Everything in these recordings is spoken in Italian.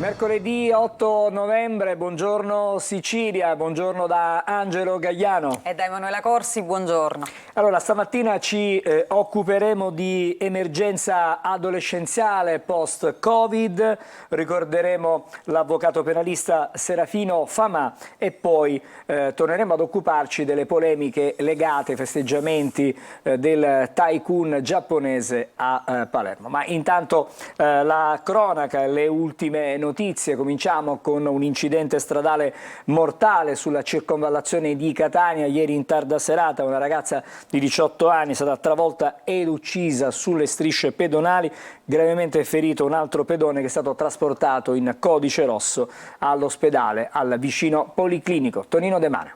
Mercoledì 8 novembre, buongiorno Sicilia, buongiorno da Angelo Gagliano. E da Emanuela Corsi, buongiorno. Allora, stamattina ci occuperemo di emergenza adolescenziale post-Covid, ricorderemo l'avvocato penalista Serafino Famà e poi torneremo ad occuparci delle polemiche legate ai festeggiamenti del tycoon giapponese a Palermo. Ma intanto la cronaca, le ultime notizie, cominciamo con un incidente stradale mortale sulla circonvallazione di Catania. Ieri in tarda serata una ragazza di 18 anni è stata travolta ed uccisa sulle strisce pedonali, gravemente ferito un altro pedone che è stato trasportato in codice rosso all'ospedale al vicino Policlinico. Tonino De Mana.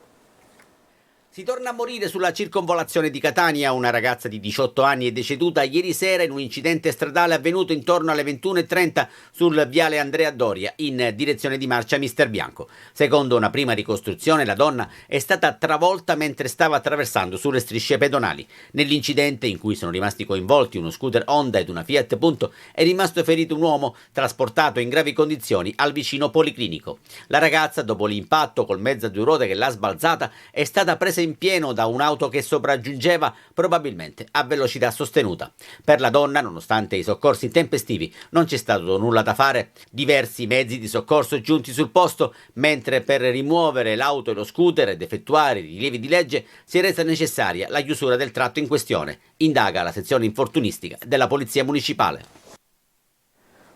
Si torna a morire sulla circonvolazione di Catania. Una ragazza di 18 anni è deceduta ieri sera in un incidente stradale avvenuto intorno alle 21:30 sul viale Andrea Doria in direzione di marcia Mister Bianco. Secondo una prima ricostruzione, la donna è stata travolta mentre stava attraversando sulle strisce pedonali. Nell'incidente, in cui sono rimasti coinvolti uno scooter Honda ed una Fiat Punto, è rimasto ferito un uomo trasportato in gravi condizioni al vicino Policlinico. La ragazza, dopo l'impatto col mezzo a due ruote che l'ha sbalzata, è stata presa in pieno da un'auto che sopraggiungeva, probabilmente a velocità sostenuta. Per la donna, nonostante i soccorsi intempestivi, non c'è stato nulla da fare. Diversi mezzi di soccorso giunti sul posto, mentre per rimuovere l'auto e lo scooter ed effettuare i rilievi di legge si è resa necessaria la chiusura del tratto in questione. Indaga la sezione infortunistica della Polizia Municipale.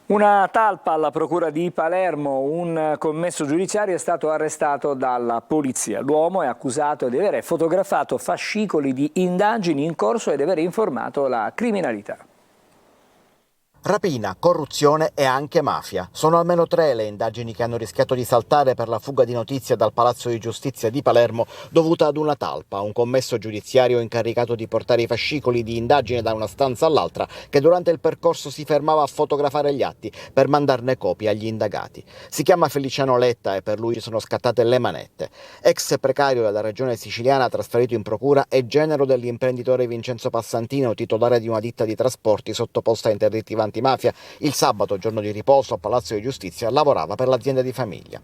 Una talpa alla Procura di Palermo, un commesso giudiziario è stato arrestato dalla polizia. L'uomo è accusato di aver fotografato fascicoli di indagini in corso e di aver informato la criminalità. Rapina, corruzione e anche mafia. Sono almeno 3 le indagini che hanno rischiato di saltare per la fuga di notizie dal Palazzo di Giustizia di Palermo dovuta ad una talpa, un commesso giudiziario incaricato di portare i fascicoli di indagine da una stanza all'altra che durante il percorso si fermava a fotografare gli atti per mandarne copia agli indagati. Si chiama Feliciano Letta e per lui sono scattate le manette. Ex precario della regione siciliana trasferito in procura e genero dell'imprenditore Vincenzo Passantino, titolare di una ditta di trasporti sottoposta a interdittiva antimafia, il sabato, giorno di riposo a Palazzo di Giustizia, lavorava per l'azienda di famiglia.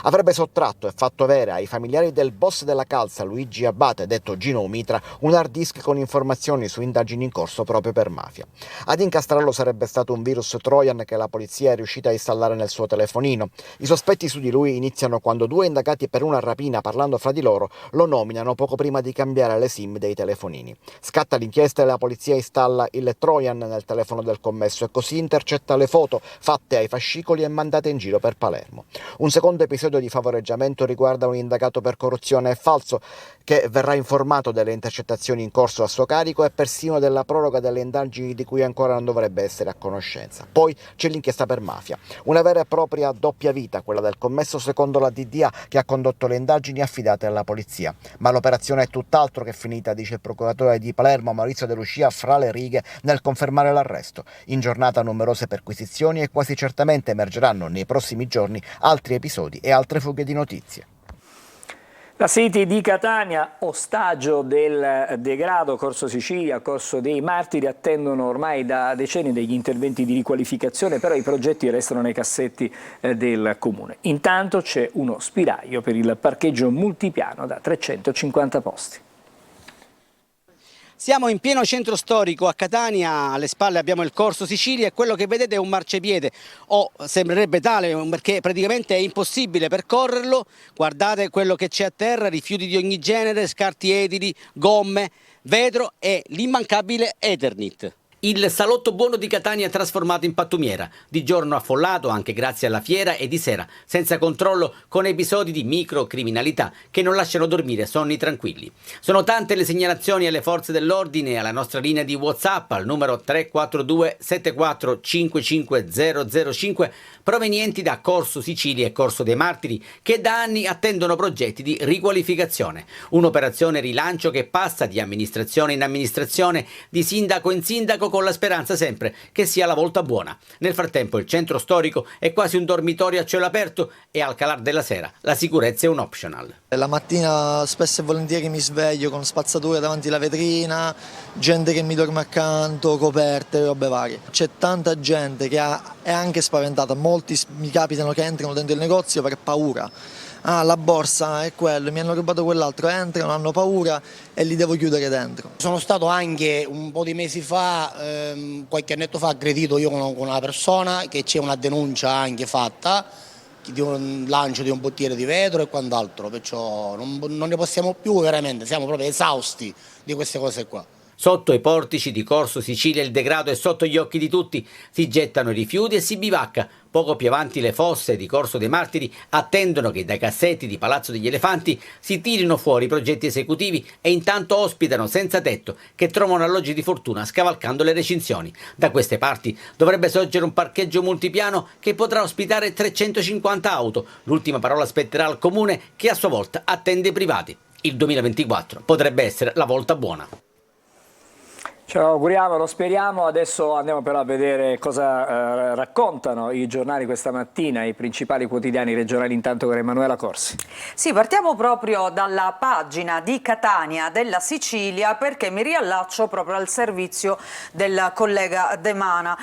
Avrebbe sottratto e fatto avere ai familiari del boss della calza, Luigi Abate, detto Gino Mitra, un hard disk con informazioni su indagini in corso proprio per mafia. Ad incastrarlo sarebbe stato un virus Trojan che la polizia è riuscita a installare nel suo telefonino. I sospetti su di lui iniziano quando 2 indagati per una rapina, parlando fra di loro, lo nominano poco prima di cambiare le SIM dei telefonini. Scatta l'inchiesta e la polizia installa il Trojan nel telefono del commesso e così intercetta le foto fatte ai fascicoli e mandate in giro per Palermo. Un secondo episodio di favoreggiamento riguarda un indagato per corruzione e falso che verrà informato delle intercettazioni in corso a suo carico e persino della proroga delle indagini di cui ancora non dovrebbe essere a conoscenza. Poi c'è l'inchiesta per mafia, una vera e propria doppia vita, quella del commesso secondo la DDA che ha condotto le indagini affidate alla polizia. Ma l'operazione è tutt'altro che finita, dice il procuratore di Palermo Maurizio De Lucia fra le righe nel confermare l'arresto. In giornata numerose perquisizioni e quasi certamente emergeranno nei prossimi giorni altri episodi e altre fughe di notizie. La City di Catania, ostaggio del degrado Corso Sicilia, Corso dei Martiri, attendono ormai da decenni degli interventi di riqualificazione, però i progetti restano nei cassetti del Comune. Intanto c'è uno spiraglio per il parcheggio multipiano da 350 posti. Siamo in pieno centro storico a Catania, alle spalle abbiamo il Corso Sicilia e quello che vedete è un marciapiede, o sembrerebbe tale perché praticamente è impossibile percorrerlo. Guardate quello che c'è a terra, rifiuti di ogni genere, scarti edili, gomme, vetro e l'immancabile Eternit. Il salotto buono di Catania è trasformato in pattumiera, di giorno affollato anche grazie alla fiera e di sera, senza controllo, con episodi di microcriminalità che non lasciano dormire sonni tranquilli. Sono tante le segnalazioni alle forze dell'ordine e alla nostra linea di WhatsApp al numero 342 74 55 005 provenienti da Corso Sicilia e Corso dei Martiri che da anni attendono progetti di riqualificazione. Un'operazione rilancio che passa di amministrazione in amministrazione, di sindaco in sindaco, con la speranza sempre che sia la volta buona. Nel frattempo il centro storico è quasi un dormitorio a cielo aperto e al calar della sera la sicurezza è un optional. La mattina spesso e volentieri mi sveglio con spazzature davanti alla vetrina, gente che mi dorme accanto, coperte, robe varie. C'è tanta gente che è anche spaventata, molti mi capitano che entrano dentro il negozio per paura. Ah, la borsa è quello, mi hanno rubato quell'altro, entrano, hanno paura e li devo chiudere dentro. Sono stato anche un po' di mesi fa, qualche annetto fa, aggredito io con una persona, che c'è una denuncia anche fatta di un lancio di un bottiere di vetro e quant'altro, perciò non ne possiamo più veramente, siamo proprio esausti di queste cose qua. Sotto i portici di Corso Sicilia il degrado è sotto gli occhi di tutti, si gettano i rifiuti e si bivacca. Poco più avanti le fosse di Corso dei Martiri attendono che dai cassetti di Palazzo degli Elefanti si tirino fuori i progetti esecutivi e intanto ospitano senza tetto che trovano alloggi di fortuna scavalcando le recinzioni. Da queste parti dovrebbe sorgere un parcheggio multipiano che potrà ospitare 350 auto. L'ultima parola spetterà al comune che a sua volta attende i privati. Il 2024 potrebbe essere la volta buona. Ce lo auguriamo, lo speriamo. Adesso andiamo però a vedere cosa raccontano i giornali questa mattina, i principali quotidiani regionali, intanto con Emanuela Corsi. Sì, partiamo proprio dalla pagina di Catania della Sicilia, perché mi riallaccio proprio al servizio del collega De Mana.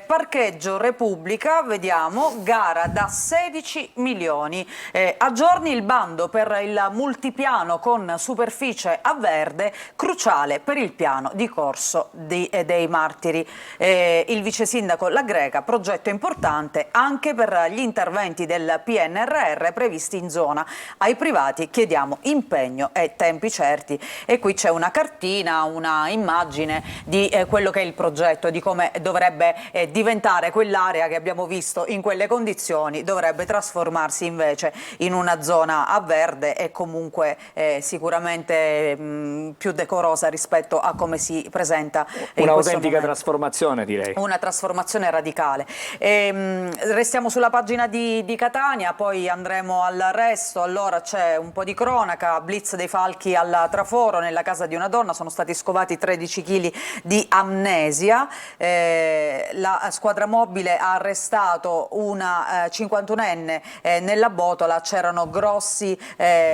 Parcheggio Repubblica, vediamo, gara da 16 milioni. Aggiorni il bando per il multipiano con superficie a verde, cruciale per il piano di Corso dei Martiri. Il vice sindaco La Greca, progetto importante anche per gli interventi del PNRR previsti in zona. Ai privati chiediamo impegno e tempi certi. E qui c'è una cartina, una immagine di quello che è il progetto, di come dovrebbe diventare quell'area che abbiamo visto in quelle condizioni, dovrebbe trasformarsi invece in una zona a verde e comunque sicuramente più decorosa rispetto a come si presenta. Un'autentica trasformazione, direi. Una trasformazione radicale. Restiamo sulla pagina di Catania, poi andremo al resto. Allora c'è un po' di cronaca, blitz dei falchi alla Traforo, nella casa di una donna sono stati scovati 13 kg di amnesia. La squadra mobile ha arrestato una 51enne, nella botola c'erano grossi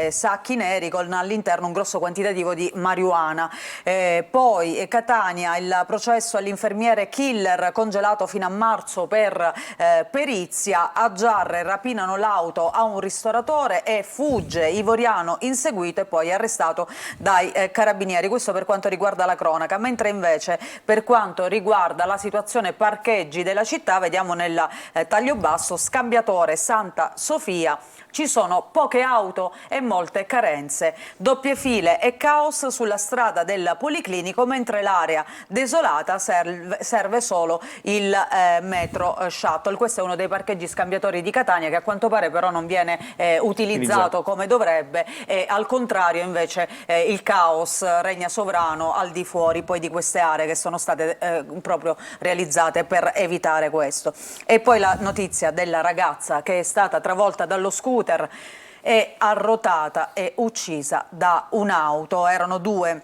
sacchi neri con all'interno un grosso quantitativo di marijuana. Poi Catania, il processo all'infermiere killer congelato fino a marzo per perizia. A Giarre rapinano l'auto a un ristoratore e fugge ivoriano inseguito e poi arrestato dai carabinieri. Questo per quanto riguarda la cronaca, mentre invece per quanto riguarda la situazione parcheggi della città, vediamo nel taglio basso, scambiatore Santa Sofia. Ci sono poche auto e molte carenze, doppie file e caos sulla strada del Policlinico, mentre l'area desolata serve solo il metro shuttle. Questo è uno dei parcheggi scambiatori di Catania che a quanto pare però non viene utilizzato come dovrebbe, e al contrario invece il caos regna sovrano al di fuori poi di queste aree che sono state proprio realizzate per evitare questo. E poi la notizia della ragazza che è stata travolta dallo scooter e arrotata e uccisa da un'auto. Erano due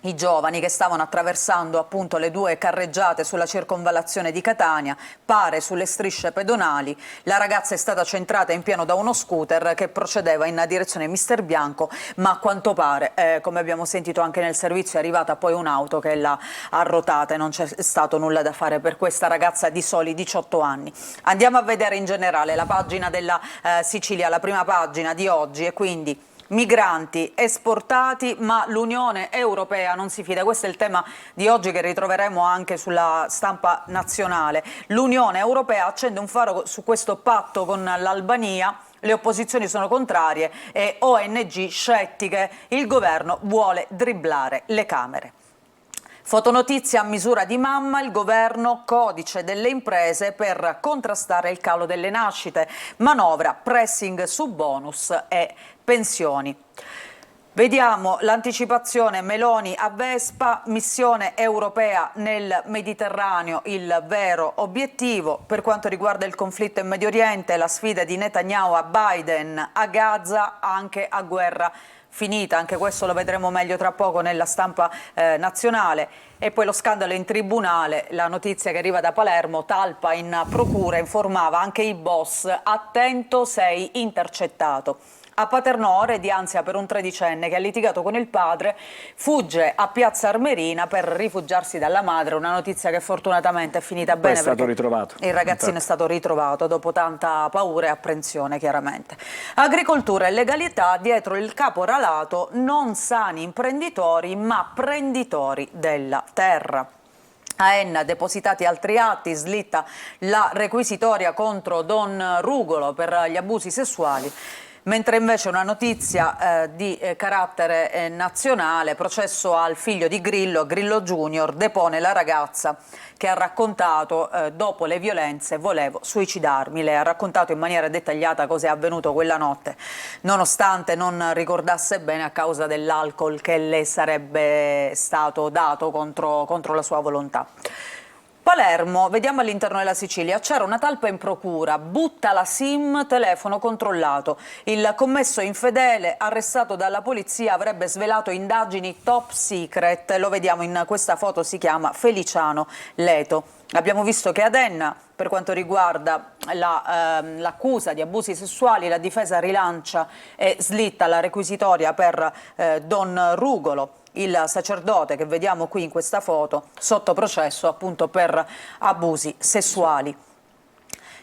i giovani che stavano attraversando appunto le due carreggiate sulla circonvallazione di Catania, pare sulle strisce pedonali. La ragazza è stata centrata in pieno da uno scooter che procedeva in direzione Mister Bianco, ma a quanto pare, come abbiamo sentito anche nel servizio, è arrivata poi un'auto che l'ha arrotata e non c'è stato nulla da fare per questa ragazza di soli 18 anni. Andiamo a vedere in generale la pagina della Sicilia, la prima pagina di oggi, e quindi migranti esportati, ma l'Unione Europea non si fida. Questo è il tema di oggi che ritroveremo anche sulla stampa nazionale. L'Unione Europea accende un faro su questo patto con l'Albania. Le opposizioni sono contrarie e ONG scettiche. Il governo vuole dribblare le Camere. Fotonotizia a misura di mamma, il governo codice delle imprese per contrastare il calo delle nascite, manovra, pressing su bonus e pensioni. Vediamo l'anticipazione Meloni a Vespa, missione europea nel Mediterraneo, il vero obiettivo. Per quanto riguarda il conflitto in Medio Oriente, la sfida di Netanyahu a Biden, a Gaza, anche a guerra finita. Anche questo lo vedremo meglio tra poco nella stampa nazionale. E poi lo scandalo in tribunale, la notizia che arriva da Palermo, Talpa in procura informava anche i boss, attento sei intercettato. A Paternò, ore di ansia per un tredicenne che ha litigato con il padre, fugge a Piazza Armerina per rifugiarsi dalla madre, una notizia che fortunatamente è finita bene. Poi è stato ritrovato. Il ragazzino è stato ritrovato dopo tanta paura e apprensione, chiaramente. Agricoltura e legalità, dietro il caporalato, non sani imprenditori ma prenditori della terra. A Enna depositati altri atti, slitta la requisitoria contro Don Rugolo per gli abusi sessuali. Mentre invece una notizia di carattere nazionale, processo al figlio di Grillo, Grillo Junior depone la ragazza che ha raccontato dopo le violenze volevo suicidarmi. Lei ha raccontato in maniera dettagliata cosa è avvenuto quella notte, nonostante non ricordasse bene a causa dell'alcol che le sarebbe stato dato contro la sua volontà. Palermo, vediamo all'interno della Sicilia, c'era una talpa in procura, butta la SIM, telefono controllato. Il commesso infedele, arrestato dalla polizia, avrebbe svelato indagini top secret, lo vediamo in questa foto, si chiama Feliciano Leto. Abbiamo visto che ad Enna, per quanto riguarda l'accusa di abusi sessuali, la difesa rilancia e slitta la requisitoria per Don Rugolo, il sacerdote che vediamo qui in questa foto, sotto processo appunto per abusi sessuali.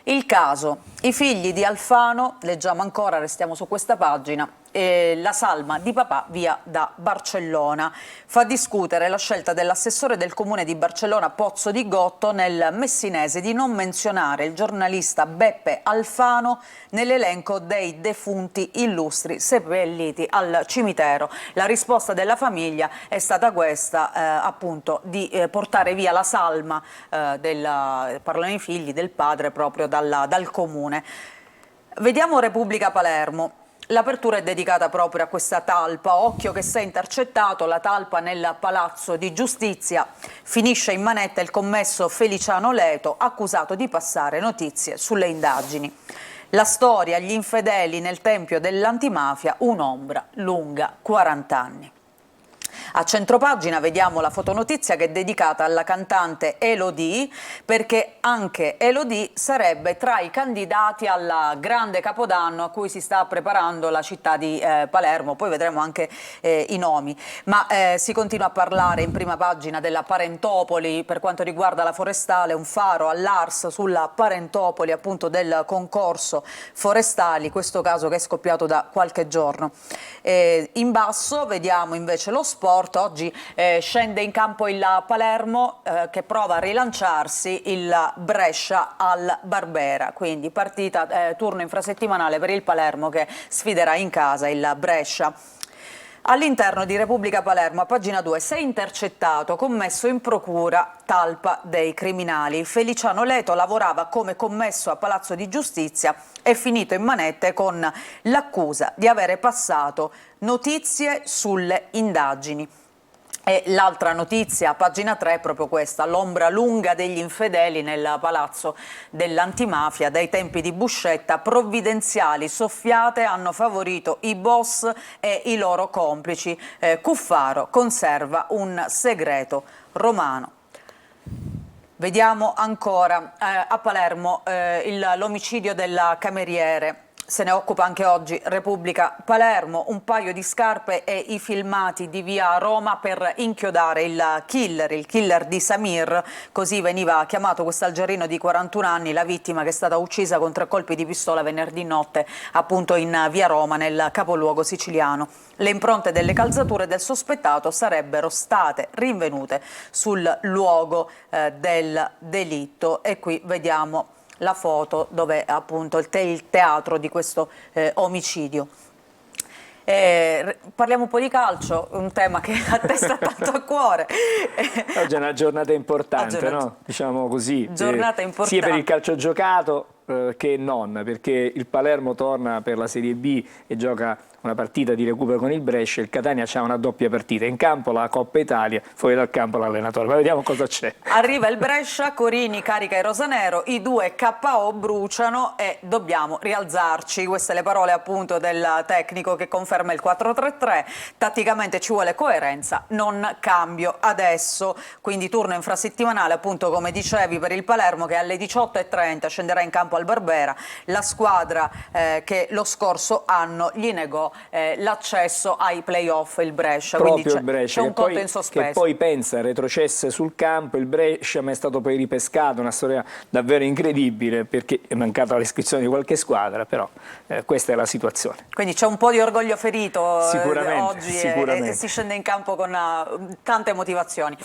Il caso, i figli di Alfano, leggiamo ancora, restiamo su questa pagina, la salma di papà via da Barcellona. Fa discutere la scelta dell'assessore del comune di Barcellona Pozzo di Gotto nel messinese di non menzionare il giornalista Beppe Alfano nell'elenco dei defunti illustri seppelliti al cimitero. La risposta della famiglia è stata questa, appunto, di portare via la salma, parlano i figli del padre proprio dal comune. Vediamo Repubblica Palermo. L'apertura è dedicata proprio a questa talpa, occhio che si è intercettato, la talpa nel Palazzo di Giustizia, finisce in manetta il commesso Feliciano Leto, accusato di passare notizie sulle indagini. La storia, gli infedeli nel tempio dell'antimafia, un'ombra lunga 40 anni. A centropagina vediamo la fotonotizia che è dedicata alla cantante Elodie, perché anche Elodie sarebbe tra i candidati al grande capodanno a cui si sta preparando la città di Palermo, poi vedremo anche i nomi. Ma si continua a parlare in prima pagina della Parentopoli per quanto riguarda la forestale, un faro all'Ars sulla Parentopoli, appunto del concorso forestali, questo caso che è scoppiato da qualche giorno. In basso vediamo invece lo sport. Oggi scende in campo il Palermo che prova a rilanciarsi, il Brescia al Barbera, quindi partita turno infrasettimanale per il Palermo che sfiderà in casa il Brescia. All'interno di Repubblica Palermo, a pagina 2, sei intercettato, commesso in procura, talpa dei criminali. Feliciano Leto lavorava come commesso a Palazzo di Giustizia, è finito in manette con l'accusa di avere passato notizie sulle indagini. E l'altra notizia, a pagina 3, è proprio questa, l'ombra lunga degli infedeli nel palazzo dell'antimafia. Dai tempi di Buscetta, provvidenziali soffiate hanno favorito i boss e i loro complici. Cuffaro conserva un segreto romano. Vediamo ancora a Palermo l'omicidio del cameriere. Se ne occupa anche oggi Repubblica Palermo, un paio di scarpe e i filmati di via Roma per inchiodare il killer di Samir, così veniva chiamato quest'algerino di 41 anni, la vittima che è stata uccisa con 3 colpi di pistola venerdì notte appunto in via Roma, nel capoluogo siciliano. Le impronte delle calzature del sospettato sarebbero state rinvenute sul luogo del delitto e qui vediamo la foto dove appunto il teatro di questo omicidio. Parliamo un po' di calcio, un tema che a te sta tanto a cuore. Oggi è una giornata importante, no? Diciamo così, giornata importante. sia per il calcio giocato che non, perché il Palermo torna per la Serie B e gioca una partita di recupero con il Brescia, il Catania c'ha una doppia partita, in campo la Coppa Italia, fuori dal campo l'allenatore, ma vediamo cosa c'è. Arriva il Brescia, Corini carica il rosanero, i due KO bruciano e dobbiamo rialzarci. Queste le parole appunto del tecnico che conferma il 4-3-3, tatticamente ci vuole coerenza, non cambio adesso, quindi turno infrasettimanale appunto come dicevi per il Palermo che alle 18:30 scenderà in campo al Barbera, la squadra che lo scorso anno gli negò l'accesso ai playoff il Brescia, Proprio quindi il Brescia, c'è un che conto poi, in sospeso. che poi pensa, retrocesse sul campo, il Brescia ma è stato poi ripescato, una storia davvero incredibile perché è mancata l'iscrizione di qualche squadra, però questa è la situazione. Quindi c'è un po' di orgoglio ferito oggi sicuramente. e si scende in campo con tante motivazioni.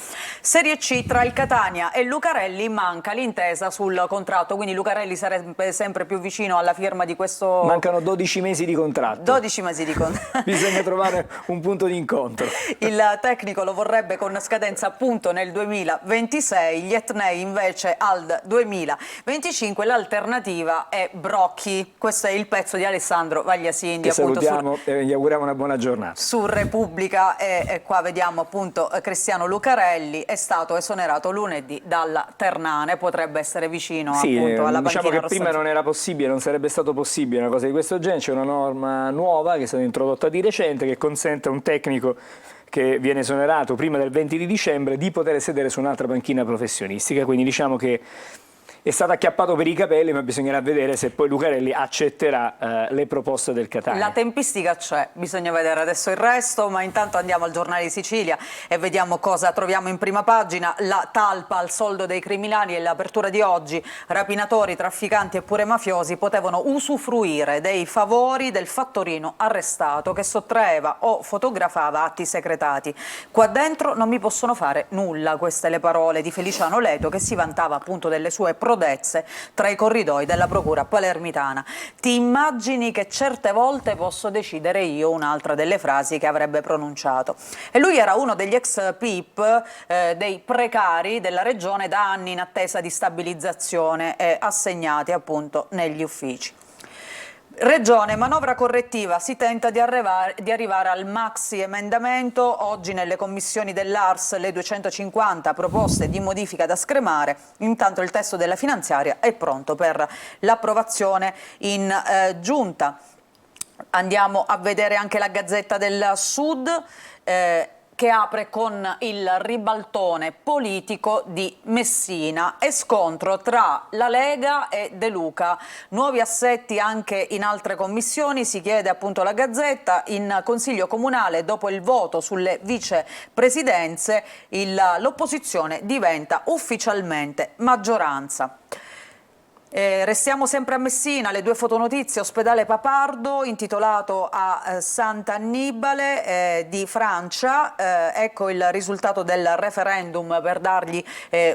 Serie C, tra il Catania e Lucarelli manca l'intesa sul contratto, quindi Lucarelli sarebbe sempre più vicino alla firma di questo... Mancano 12 mesi di contratto. 12 mesi di contratto. Bisogna trovare un punto di incontro. Il tecnico lo vorrebbe con scadenza appunto nel 2026, gli etnei invece al 2025, l'alternativa è Brocchi. Questo è il pezzo di Alessandro Vagliasindi. Che appunto, salutiamo e gli auguriamo una buona giornata. Su Repubblica e qua vediamo appunto Cristiano Lucarelli è stato esonerato lunedì dalla Ternane, potrebbe essere vicino appunto alla diciamo panchina che prima rossonera. non era possibile, non sarebbe stato possibile una cosa di questo genere, c'è una norma nuova che è stata introdotta di recente che consente a un tecnico che viene esonerato prima del 20 di dicembre di poter sedere su un'altra panchina professionistica, quindi diciamo che è stato acchiappato per i capelli, ma bisognerà vedere se poi Lucarelli accetterà le proposte del Catania. La tempistica c'è, bisogna vedere adesso il resto, ma intanto andiamo al Giornale di Sicilia e vediamo cosa troviamo in prima pagina. La talpa al soldo dei criminali e l'apertura di oggi. Rapinatori, trafficanti e pure mafiosi potevano usufruire dei favori del fattorino arrestato che sottraeva o fotografava atti secretati. Qua dentro non mi possono fare nulla, queste le parole di Feliciano Leto che si vantava appunto delle sue prodezze tra i corridoi della procura palermitana. Ti immagini che certe volte posso decidere io, un'altra delle frasi che avrebbe pronunciato. E lui era uno degli ex PIP, dei precari della regione da anni in attesa di stabilizzazione e assegnati appunto negli uffici. Regione, manovra correttiva, si tenta di arrivare al maxi emendamento, oggi nelle commissioni dell'ARS le 250 proposte di modifica da scremare, intanto il testo della finanziaria è pronto per l'approvazione in giunta. Andiamo a vedere anche la Gazzetta del Sud, che apre con il ribaltone politico di Messina e scontro tra la Lega e De Luca. Nuovi assetti anche in altre commissioni, si chiede appunto la Gazzetta. In Consiglio Comunale, dopo il voto sulle vicepresidenze, l'opposizione diventa ufficialmente maggioranza. Restiamo sempre a Messina, le due fotonotizie, ospedale Papardo intitolato a Sant'Annibale di Francia, ecco il risultato del referendum per dargli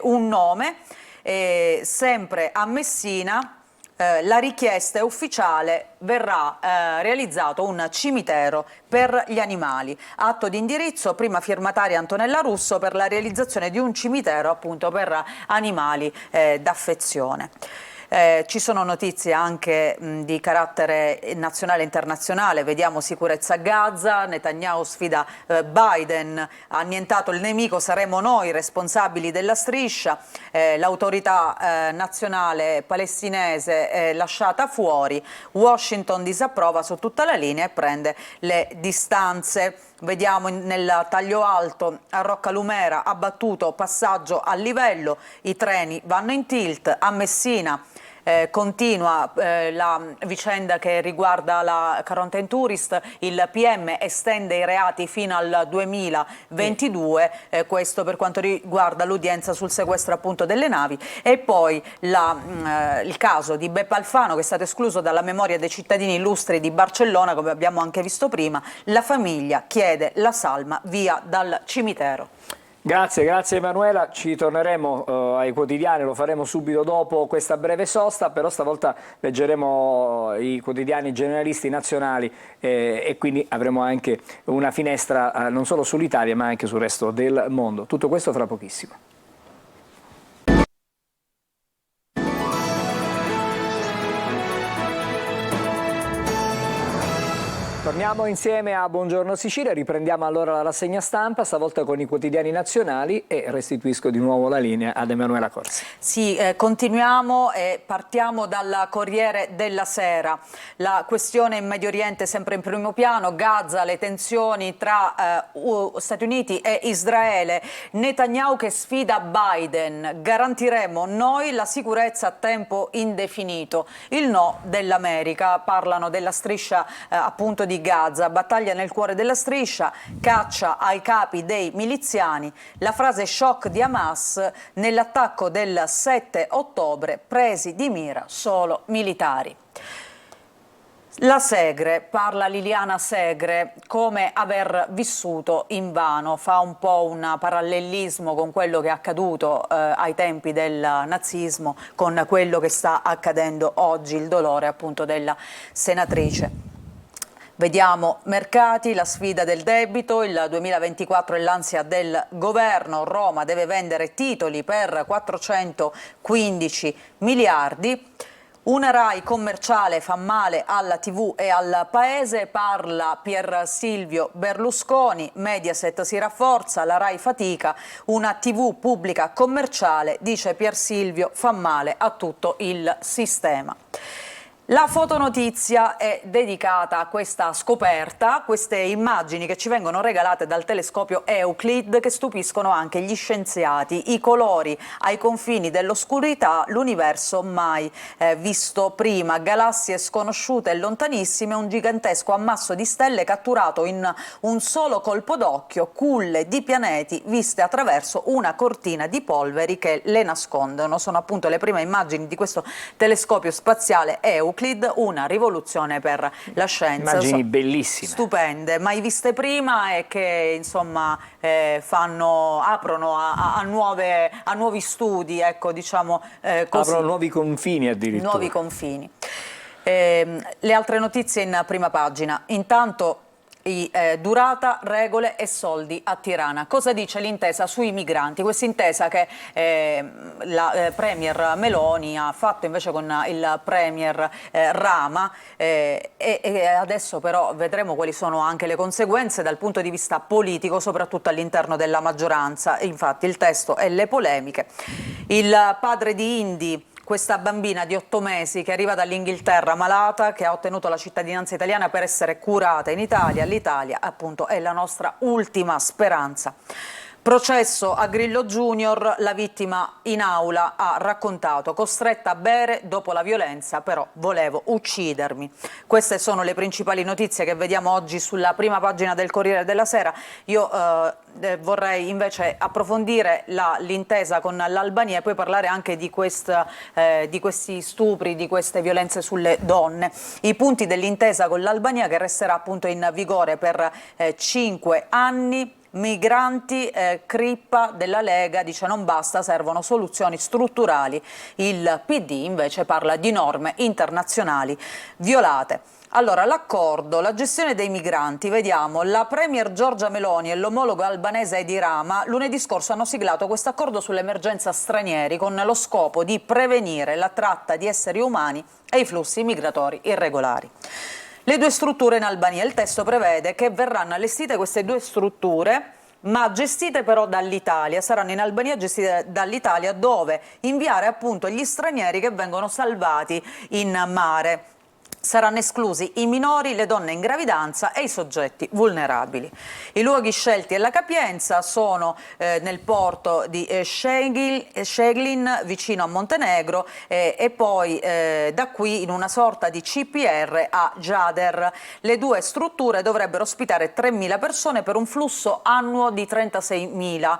un nome, sempre a Messina. La richiesta è ufficiale, verrà realizzato un cimitero per gli animali. Atto di indirizzo, prima firmataria Antonella Russo per la realizzazione di un cimitero appunto per animali d'affezione. Ci sono notizie anche di carattere nazionale e internazionale, vediamo sicurezza a Gaza, Netanyahu sfida Biden, annientato il nemico, saremo noi responsabili della striscia, l'autorità nazionale palestinese lasciata fuori, Washington disapprova su tutta la linea e prende le distanze. Vediamo nel taglio alto a Roccalumera, abbattuto, passaggio a livello, i treni vanno in tilt, a Messina continua la vicenda che riguarda la Quarantine Tourist, il PM estende i reati fino al 2022, questo per quanto riguarda l'udienza sul sequestro appunto delle navi, e poi il caso di Beppe Alfano che è stato escluso dalla memoria dei cittadini illustri di Barcellona, come abbiamo anche visto prima, la famiglia chiede la salma via dal cimitero. Grazie Emanuela, ci torneremo ai quotidiani, lo faremo subito dopo questa breve sosta, però stavolta leggeremo i quotidiani generalisti nazionali e quindi avremo anche una finestra non solo sull'Italia ma anche sul resto del mondo. Tutto questo fra pochissimo. Torniamo insieme a Buongiorno Sicilia, riprendiamo allora la rassegna stampa, stavolta con i quotidiani nazionali, e restituisco di nuovo la linea ad Emanuela Corsi. Sì, continuiamo e partiamo dal Corriere della Sera. La questione in Medio Oriente sempre in primo piano, Gaza, le tensioni tra Stati Uniti e Israele, Netanyahu che sfida Biden, garantiremo noi la sicurezza a tempo indefinito, il no dell'America, parlano della striscia appunto di Gaza, battaglia nel cuore della striscia, caccia ai capi dei miliziani, la frase shock di Hamas nell'attacco del 7 ottobre, presi di mira solo militari. La Segre, parla Liliana Segre, come aver vissuto invano, fa un po' un parallelismo con quello che è accaduto ai tempi del nazismo, con quello che sta accadendo oggi, il dolore appunto della senatrice. Vediamo mercati, la sfida del debito, il 2024 è l'ansia del governo, Roma deve vendere titoli per 415 miliardi. Una RAI commerciale fa male alla TV e al paese, parla Pier Silvio Berlusconi, Mediaset si rafforza, la RAI fatica, una TV pubblica commerciale, dice Pier Silvio, fa male a tutto il sistema. La fotonotizia è dedicata a questa scoperta, queste immagini che ci vengono regalate dal telescopio Euclid che stupiscono anche gli scienziati, i colori ai confini dell'oscurità, l'universo mai visto prima, galassie sconosciute e lontanissime, un gigantesco ammasso di stelle catturato in un solo colpo d'occhio, culle di pianeti viste attraverso una cortina di polveri che le nascondono. Sono appunto le prime immagini di questo telescopio spaziale Euclid, una rivoluzione per la scienza. Immagini bellissime. Stupende, mai viste prima e che insomma aprono a nuovi studi, ecco, diciamo così. Aprono nuovi confini addirittura. Nuovi confini. Le altre notizie in prima pagina. Intanto durata, regole e soldi a Tirana. Cosa dice l'intesa sui migranti? Questa intesa che la Premier Meloni ha fatto invece con il Premier Rama e adesso però vedremo quali sono anche le conseguenze dal punto di vista politico, soprattutto all'interno della maggioranza. Infatti il testo e le polemiche. Il padre di Indy, questa bambina di 8 mesi che arriva dall'Inghilterra malata, che ha ottenuto la cittadinanza italiana per essere curata in Italia. L'Italia appunto è la nostra ultima speranza. Processo a Grillo Junior, la vittima in aula ha raccontato: costretta a bere dopo la violenza, però volevo uccidermi. Queste sono le principali notizie che vediamo oggi sulla prima pagina del Corriere della Sera. Io vorrei invece approfondire l'intesa con l'Albania e poi parlare anche di questi stupri, di queste violenze sulle donne. I punti dell'intesa con l'Albania che resterà appunto in vigore per 5 anni. Migranti, Crippa della Lega dice non basta, servono soluzioni strutturali. Il PD invece parla di norme internazionali violate. Allora, l'accordo, la gestione dei migranti, vediamo, la Premier Giorgia Meloni e l'omologo albanese Edi Rama lunedì scorso hanno siglato questo accordo sull'emergenza stranieri con lo scopo di prevenire la tratta di esseri umani e i flussi migratori irregolari. Le due strutture in Albania, il testo prevede che verranno allestite queste due strutture, ma gestite però dall'Italia, saranno in Albania gestite dall'Italia, dove inviare appunto gli stranieri che vengono salvati in mare. Saranno esclusi i minori, le donne in gravidanza e i soggetti vulnerabili. I luoghi scelti e la capienza sono nel porto di Sheglin, vicino a Montenegro, e poi da qui in una sorta di CPR a Gjader. Le due strutture dovrebbero ospitare 3.000 persone per un flusso annuo di 36.000.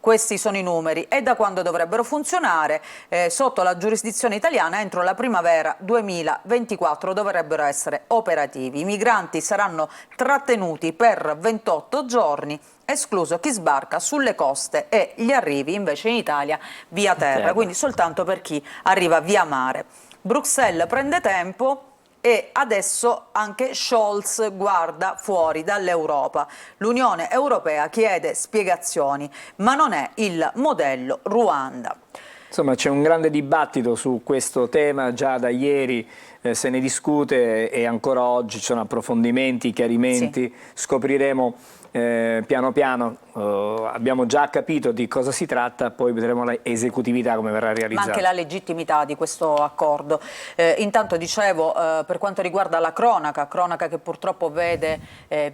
Questi sono i numeri e da quando dovrebbero funzionare. Sotto la giurisdizione italiana entro la primavera 2024 dovrebbero essere operativi. I migranti saranno trattenuti per 28 giorni, escluso chi sbarca sulle coste e gli arrivi invece in Italia via terra, quindi soltanto per chi arriva via mare. Bruxelles prende tempo. E adesso anche Scholz guarda fuori dall'Europa. L'Unione Europea chiede spiegazioni, ma non è il modello Ruanda. Insomma, c'è un grande dibattito su questo tema, già da ieri se ne discute e ancora oggi ci sono approfondimenti, chiarimenti, scopriremo piano piano, abbiamo già capito di cosa si tratta, poi vedremo l'esecutività come verrà realizzata. Ma anche la legittimità di questo accordo. Intanto dicevo, per quanto riguarda la cronaca che purtroppo vede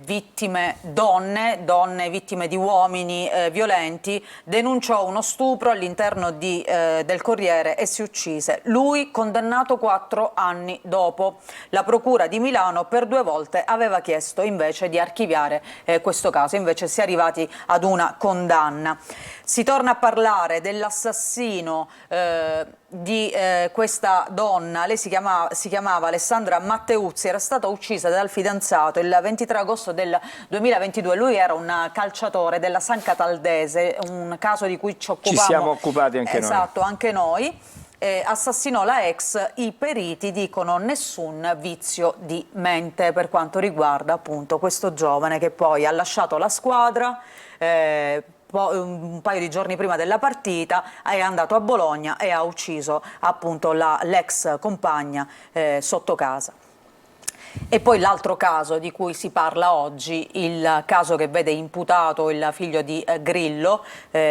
vittime donne vittime di uomini violenti, denunciò uno stupro all'interno del Corriere e si uccise. Lui condannato 4 anni dopo. La Procura di Milano per 2 volte aveva chiesto invece di archiviare questo caso, invece si è arrivati ad una condanna. Si torna a parlare dell'assassino di questa donna. Lei si chiamava Alessandra Matteuzzi, era stata uccisa dal fidanzato il 23 agosto del 2022. Lui era un calciatore della San Cataldese, un caso di cui ci occupavamo. Ci siamo occupati anche noi. Esatto, anche noi. Assassinò la ex, i periti dicono nessun vizio di mente per quanto riguarda appunto questo giovane che poi ha lasciato la squadra un paio di giorni prima della partita, è andato a Bologna e ha ucciso appunto l'ex compagna sotto casa. E poi l'altro caso di cui si parla oggi, il caso che vede imputato il figlio di Grillo,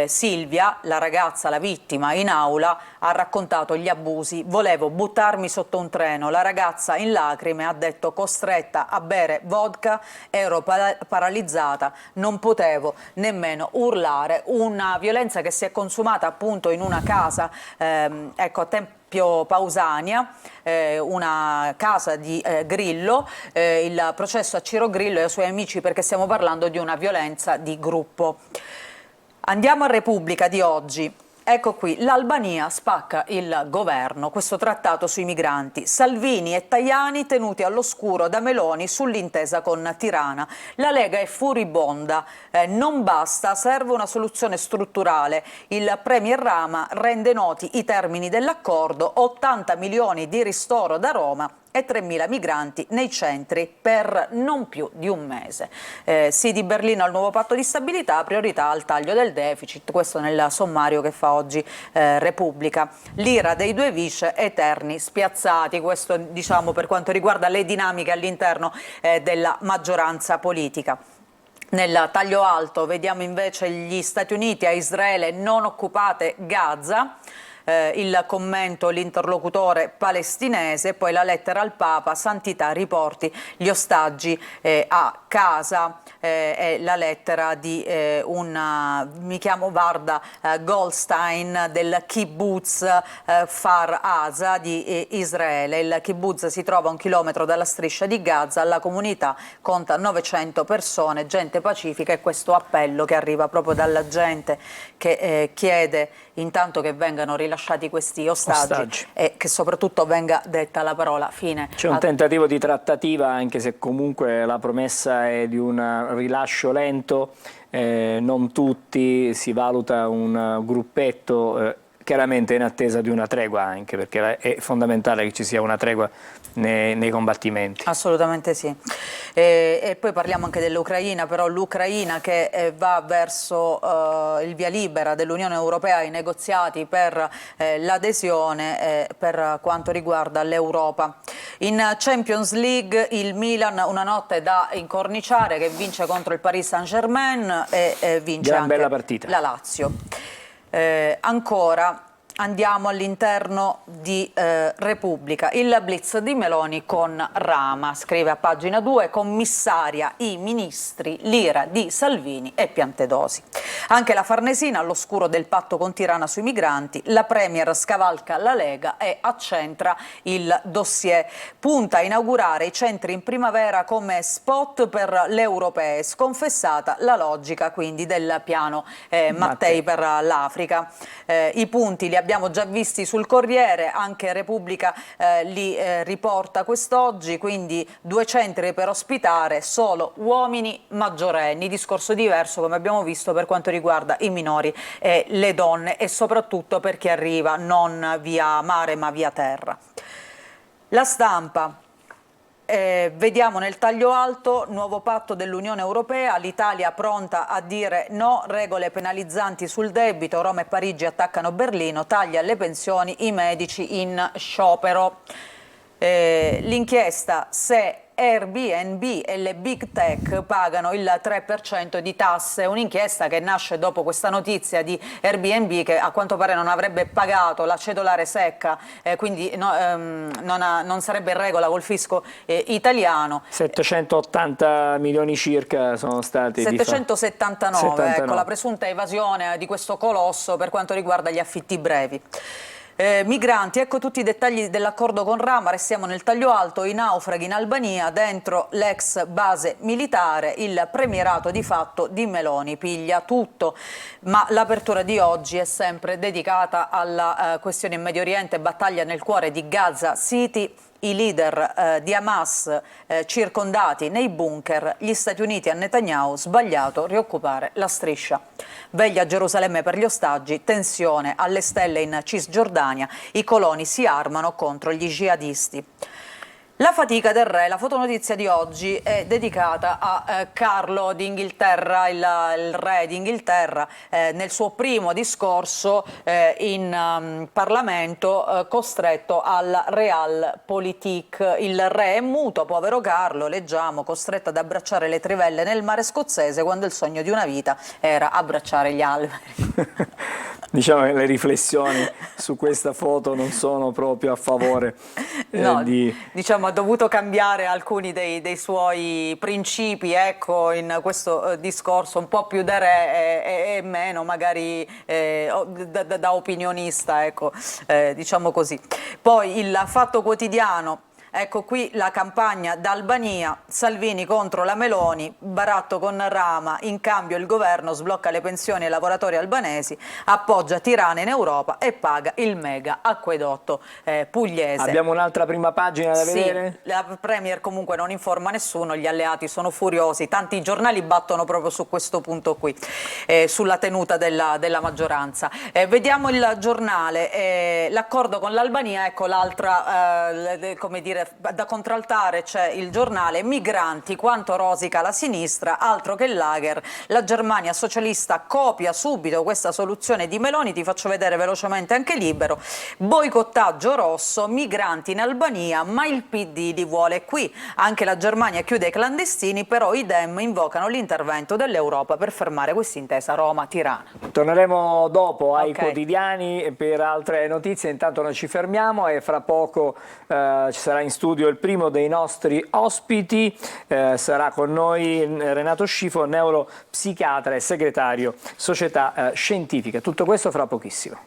Silvia, la ragazza, la vittima, in aula ha raccontato gli abusi. Volevo buttarmi sotto un treno, la ragazza in lacrime ha detto costretta a bere vodka, ero paralizzata, non potevo nemmeno urlare. Una violenza che si è consumata appunto in una casa, ecco, a Tempio Pausania, una casa di Grillo, il processo a Ciro Grillo e ai suoi amici, perché stiamo parlando di una violenza di gruppo. Andiamo a Repubblica di oggi. Ecco qui, l'Albania spacca il governo, questo trattato sui migranti. Salvini e Tajani tenuti all'oscuro da Meloni sull'intesa con Tirana. La Lega è furibonda, non basta, serve una soluzione strutturale. Il Premier Rama rende noti i termini dell'accordo, 80 milioni di ristoro da Roma e 3.000 migranti nei centri per non più di un mese. Sì di Berlino al nuovo patto di stabilità, priorità al taglio del deficit, questo nel sommario che fa oggi Repubblica. L'ira dei 2 vice eterni spiazzati, questo diciamo per quanto riguarda le dinamiche all'interno della maggioranza politica. Nel taglio alto vediamo invece gli Stati Uniti a Israele: non occupate Gaza. Il commento, l'interlocutore palestinese, poi la lettera al Papa, santità riporti gli ostaggi a casa, è la lettera di mi chiamo Varda Goldstein del kibbutz Kfar Aza di Israele. Il kibbutz si trova a 1 chilometro dalla striscia di Gaza, la comunità conta 900 persone, gente pacifica, e questo appello che arriva proprio dalla gente che chiede intanto che vengano rilasciati questi ostaggi e che soprattutto venga detta la parola fine. C'è un tentativo di trattativa, anche se comunque la promessa è di un rilascio lento, non tutti, si valuta un gruppetto chiaramente in attesa di una tregua, anche perché è fondamentale che ci sia una tregua nei combattimenti. Assolutamente sì. E poi parliamo anche dell'Ucraina, però l'Ucraina che va verso il via libera dell'Unione Europea ai negoziati per l'adesione per quanto riguarda l'Europa. In Champions League il Milan una notte da incorniciare, che vince contro il Paris Saint-Germain e vince anche bella partita. la Lazio. Ancora andiamo all'interno di Repubblica. Il blitz di Meloni con Rama, scrive a pagina 2, commissaria i ministri, l'ira di Salvini e Piantedosi. Anche la Farnesina all'oscuro del patto con Tirana sui migranti, la Premier scavalca la Lega e accentra il dossier. Punta a inaugurare i centri in primavera come spot per le europee, sconfessata la logica quindi del piano Mattei per l'Africa. I punti li abbiamo già visti sul Corriere, anche Repubblica li riporta quest'oggi, quindi 2 centri per ospitare solo uomini maggiorenni, discorso diverso come abbiamo visto per quanto riguarda i minori e le donne, e soprattutto per chi arriva non via mare ma via terra. La Stampa. Vediamo nel taglio alto, nuovo patto dell'Unione Europea, l'Italia pronta a dire no, regole penalizzanti sul debito, Roma e Parigi attaccano Berlino, tagli alle pensioni, i medici in sciopero. L'inchiesta se Airbnb e le big tech pagano il 3% di tasse, un'inchiesta che nasce dopo questa notizia di Airbnb che a quanto pare non avrebbe pagato la cedolare secca, quindi non sarebbe in regola col fisco italiano. 780 milioni circa sono stati 779, ecco, la presunta evasione di questo colosso per quanto riguarda gli affitti brevi. Migranti, ecco tutti i dettagli dell'accordo con Rama, restiamo nel taglio alto, i naufraghi in Albania, dentro l'ex base militare, il premierato di fatto di Meloni piglia tutto, ma l'apertura di oggi è sempre dedicata alla questione in Medio Oriente, battaglia nel cuore di Gaza City. I leader di Hamas circondati nei bunker, gli Stati Uniti a Netanyahu, sbagliato rioccupare la striscia. Veglia a Gerusalemme per gli ostaggi, tensione alle stelle in Cisgiordania, i coloni si armano contro gli jihadisti. La fatica del re, la fotonotizia di oggi è dedicata a Carlo d'Inghilterra, il re d'Inghilterra, nel suo primo discorso in Parlamento costretto alla Realpolitik. Il re è muto, povero Carlo, leggiamo, costretto ad abbracciare le trivelle nel mare scozzese quando il sogno di una vita era abbracciare gli alberi. Diciamo che le riflessioni su questa foto non sono proprio a favore no, diciamo ha dovuto cambiare alcuni dei suoi principi, ecco, in questo discorso un po' più da re e meno magari da opinionista, ecco, diciamo così. Poi il Fatto Quotidiano. Ecco qui la campagna d'Albania, Salvini contro la Meloni, baratto con Rama, in cambio il governo sblocca le pensioni ai lavoratori albanesi, appoggia Tirana in Europa e paga il mega acquedotto pugliese. Abbiamo un'altra prima pagina da vedere? La Premier comunque non informa nessuno, gli alleati sono furiosi, tanti giornali battono proprio su questo punto qui, sulla tenuta della maggioranza. Vediamo il giornale, l'accordo con l'Albania, ecco l'altra, come dire, da contraltare c'è il giornale, migranti quanto rosica la sinistra, altro che lager, la Germania socialista copia subito questa soluzione di Meloni, ti faccio vedere velocemente anche Libero, boicottaggio rosso, migranti in Albania, ma il PD li vuole qui, anche la Germania chiude i clandestini, però i Dem invocano l'intervento dell'Europa per fermare questa intesa Roma-Tirana. Torneremo dopo ai quotidiani per altre notizie, intanto noi ci fermiamo e fra poco ci sarà in studio il primo dei nostri ospiti, sarà con noi Renato Scifo, neuropsichiatra e segretario Società Scientifica. Tutto questo fra pochissimo.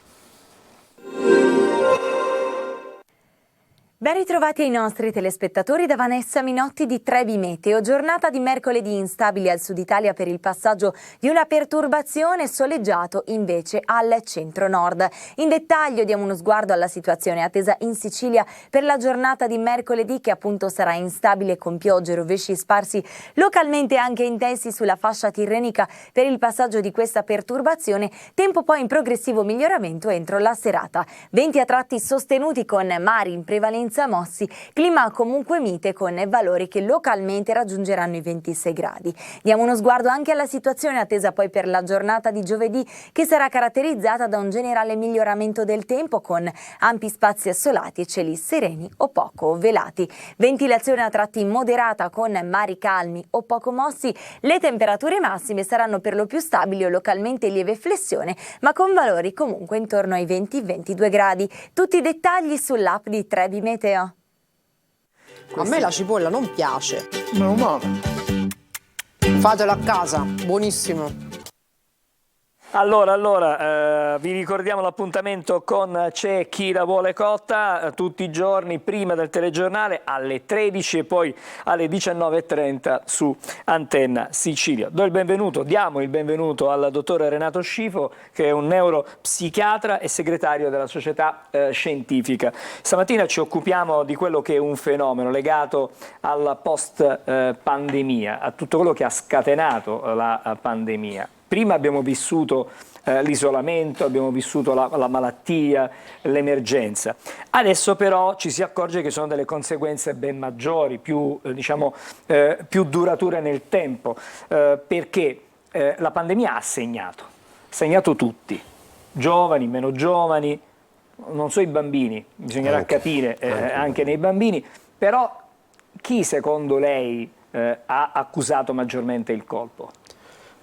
Ben ritrovati ai nostri telespettatori da Vanessa Minotti di Trebi Meteo. Giornata di mercoledì instabile al sud Italia per il passaggio di una perturbazione, soleggiato invece al centro-nord. In dettaglio diamo uno sguardo alla situazione attesa in Sicilia per la giornata di mercoledì, che appunto sarà instabile con piogge e rovesci sparsi localmente anche intensi sulla fascia tirrenica per il passaggio di questa perturbazione, tempo poi in progressivo miglioramento entro la serata. Venti a tratti sostenuti con mari in prevalenza mossi, clima comunque mite con valori che localmente raggiungeranno i 26 gradi. Diamo uno sguardo anche alla situazione attesa poi per la giornata di giovedì, che sarà caratterizzata da un generale miglioramento del tempo con ampi spazi assolati e cieli sereni o poco velati. Ventilazione a tratti moderata con mari calmi o poco mossi. Le temperature massime saranno per lo più stabili o localmente lieve flessione, ma con valori comunque intorno ai 20-22 gradi. Tutti i dettagli sull'app di Trebi Meteo. A me la cipolla non piace. Meno male. Fatelo a casa, buonissimo. Allora, vi ricordiamo l'appuntamento con C'è chi la vuole cotta, tutti i giorni prima del telegiornale alle 13 e poi alle 19:30 su Antenna Sicilia. Diamo il benvenuto al dottore Renato Scifo, che è un neuropsichiatra e segretario della Società Scientifica. Stamattina ci occupiamo di quello che è un fenomeno legato alla post-pandemia, a tutto quello che ha scatenato la pandemia. Prima abbiamo vissuto l'isolamento, abbiamo vissuto la malattia, l'emergenza. Adesso però ci si accorge che sono delle conseguenze ben maggiori, più più durature nel tempo, perché la pandemia ha segnato tutti, giovani, meno giovani, non so i bambini, bisognerà capire anche nei bambini, però chi secondo lei ha accusato maggiormente il colpo?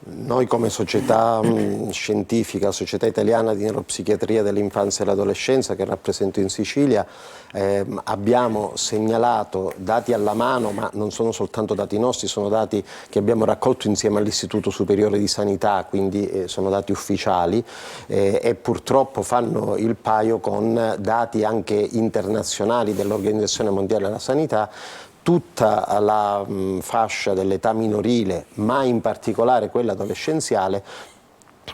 Noi come società scientifica, Società Italiana di Neuropsichiatria dell'Infanzia e dell'Adolescenza, che rappresento in Sicilia, abbiamo segnalato, dati alla mano, ma non sono soltanto dati nostri, sono dati che abbiamo raccolto insieme all'Istituto Superiore di Sanità, quindi sono dati ufficiali e purtroppo fanno il paio con dati anche internazionali dell'Organizzazione Mondiale della Sanità. Tutta la fascia dell'età minorile, ma in particolare quella adolescenziale,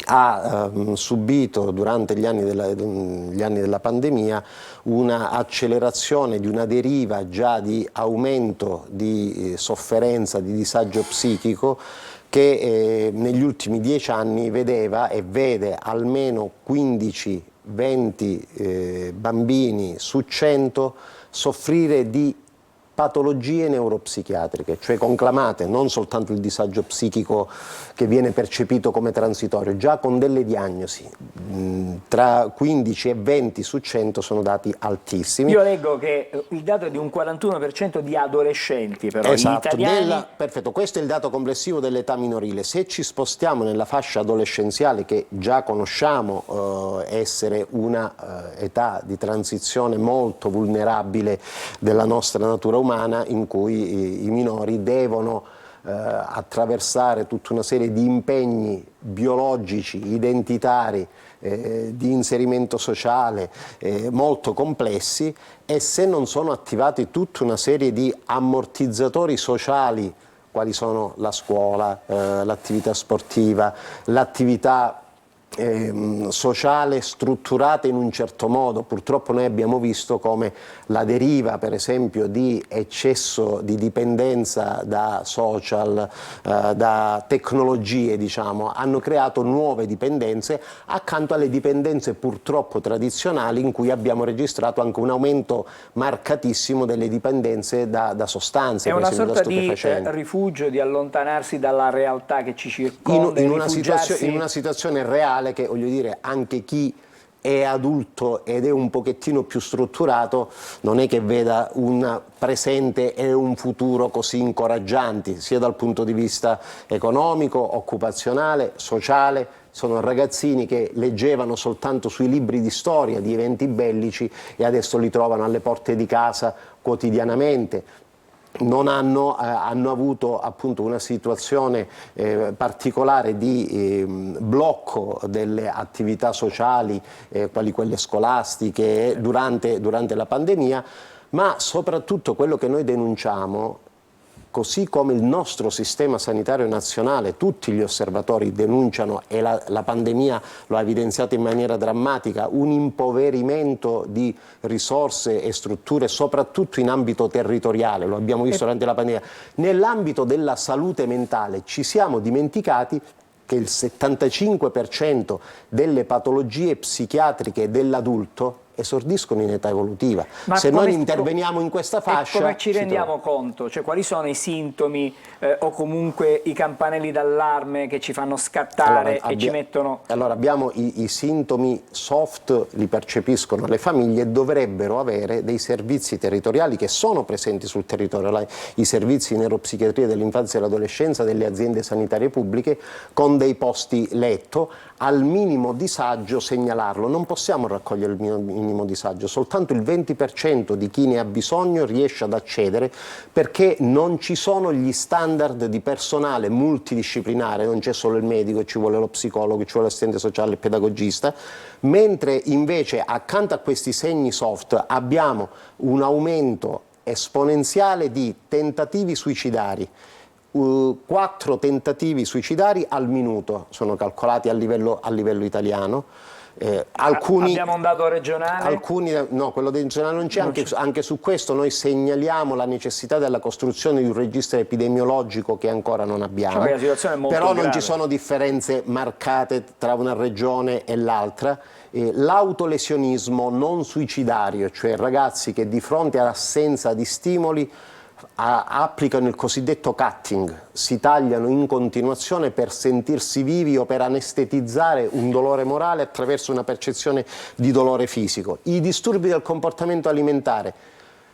ha subito durante gli anni della pandemia una accelerazione di una deriva già di aumento di sofferenza, di disagio psichico, che negli ultimi 10 anni vedeva e vede almeno 15-20 bambini su 100 soffrire di patologie neuropsichiatriche, cioè conclamate, non soltanto il disagio psichico che viene percepito come transitorio, già con delle diagnosi. Tra 15 e 20 su 100 sono dati altissimi. Io leggo che il dato è di un 41% di adolescenti, però esatto, gli italiani... perfetto, questo è il dato complessivo dell'età minorile. Se ci spostiamo nella fascia adolescenziale, che già conosciamo essere una età di transizione molto vulnerabile della nostra natura umana, in cui i minori devono attraversare tutta una serie di impegni biologici, identitari, di inserimento sociale molto complessi, e se non sono attivati tutta una serie di ammortizzatori sociali, quali sono la scuola, l'attività sportiva, l'attività sociale strutturata in un certo modo. Purtroppo noi abbiamo visto come la deriva, per esempio, di eccesso di dipendenza da social, da tecnologie, diciamo, hanno creato nuove dipendenze accanto alle dipendenze purtroppo tradizionali, in cui abbiamo registrato anche un aumento marcatissimo delle dipendenze da sostanze, è per una esempio da sorta di stupefacenti. rifugio, di allontanarsi dalla realtà che ci circonda, in una situazione reale, che, voglio dire, anche chi è adulto ed è un pochettino più strutturato non è che veda un presente e un futuro così incoraggianti, sia dal punto di vista economico, occupazionale, sociale. Sono ragazzini che leggevano soltanto sui libri di storia di eventi bellici e adesso li trovano alle porte di casa quotidianamente. Non hanno avuto appunto una situazione particolare di blocco delle attività sociali, quali quelle scolastiche, durante la pandemia, ma soprattutto quello che noi denunciamo, così come il nostro sistema sanitario nazionale, tutti gli osservatori denunciano, e la pandemia lo ha evidenziato in maniera drammatica, un impoverimento di risorse e strutture, soprattutto in ambito territoriale, lo abbiamo visto durante la pandemia. Nell'ambito della salute mentale ci siamo dimenticati che il 75% delle patologie psichiatriche dell'adulto esordiscono in età evolutiva. Ma se noi interveniamo in questa fascia... come ci rendiamo conto? Cioè, quali sono i sintomi o comunque i campanelli d'allarme che ci fanno scattare e ci mettono... Allora, abbiamo i sintomi soft, li percepiscono le famiglie, e dovrebbero avere dei servizi territoriali che sono presenti sul territorio, i servizi di neuropsichiatria dell'infanzia e dell'adolescenza delle aziende sanitarie pubbliche, con dei posti letto. Al minimo disagio segnalarlo, non possiamo raccogliere il minimo disagio, soltanto il 20% di chi ne ha bisogno riesce ad accedere, perché non ci sono gli standard di personale multidisciplinare, non c'è solo il medico, ci vuole lo psicologo, ci vuole l'assistente sociale, il pedagogista, mentre invece accanto a questi segni soft abbiamo un aumento esponenziale di tentativi suicidari. 4 tentativi suicidari al minuto sono calcolati a livello italiano, Abbiamo un dato regionale? No, quello regionale non c'è, anche su questo noi segnaliamo la necessità della costruzione di un registro epidemiologico che ancora non abbiamo, Cioè, la situazione è molto però non grave. ci sono differenze marcate tra una regione e l'altra. L'autolesionismo non suicidario, cioè ragazzi che di fronte all'assenza di stimoli applicano il cosiddetto cutting, si tagliano in continuazione per sentirsi vivi o per anestetizzare un dolore morale attraverso una percezione di dolore fisico. I disturbi del comportamento alimentare.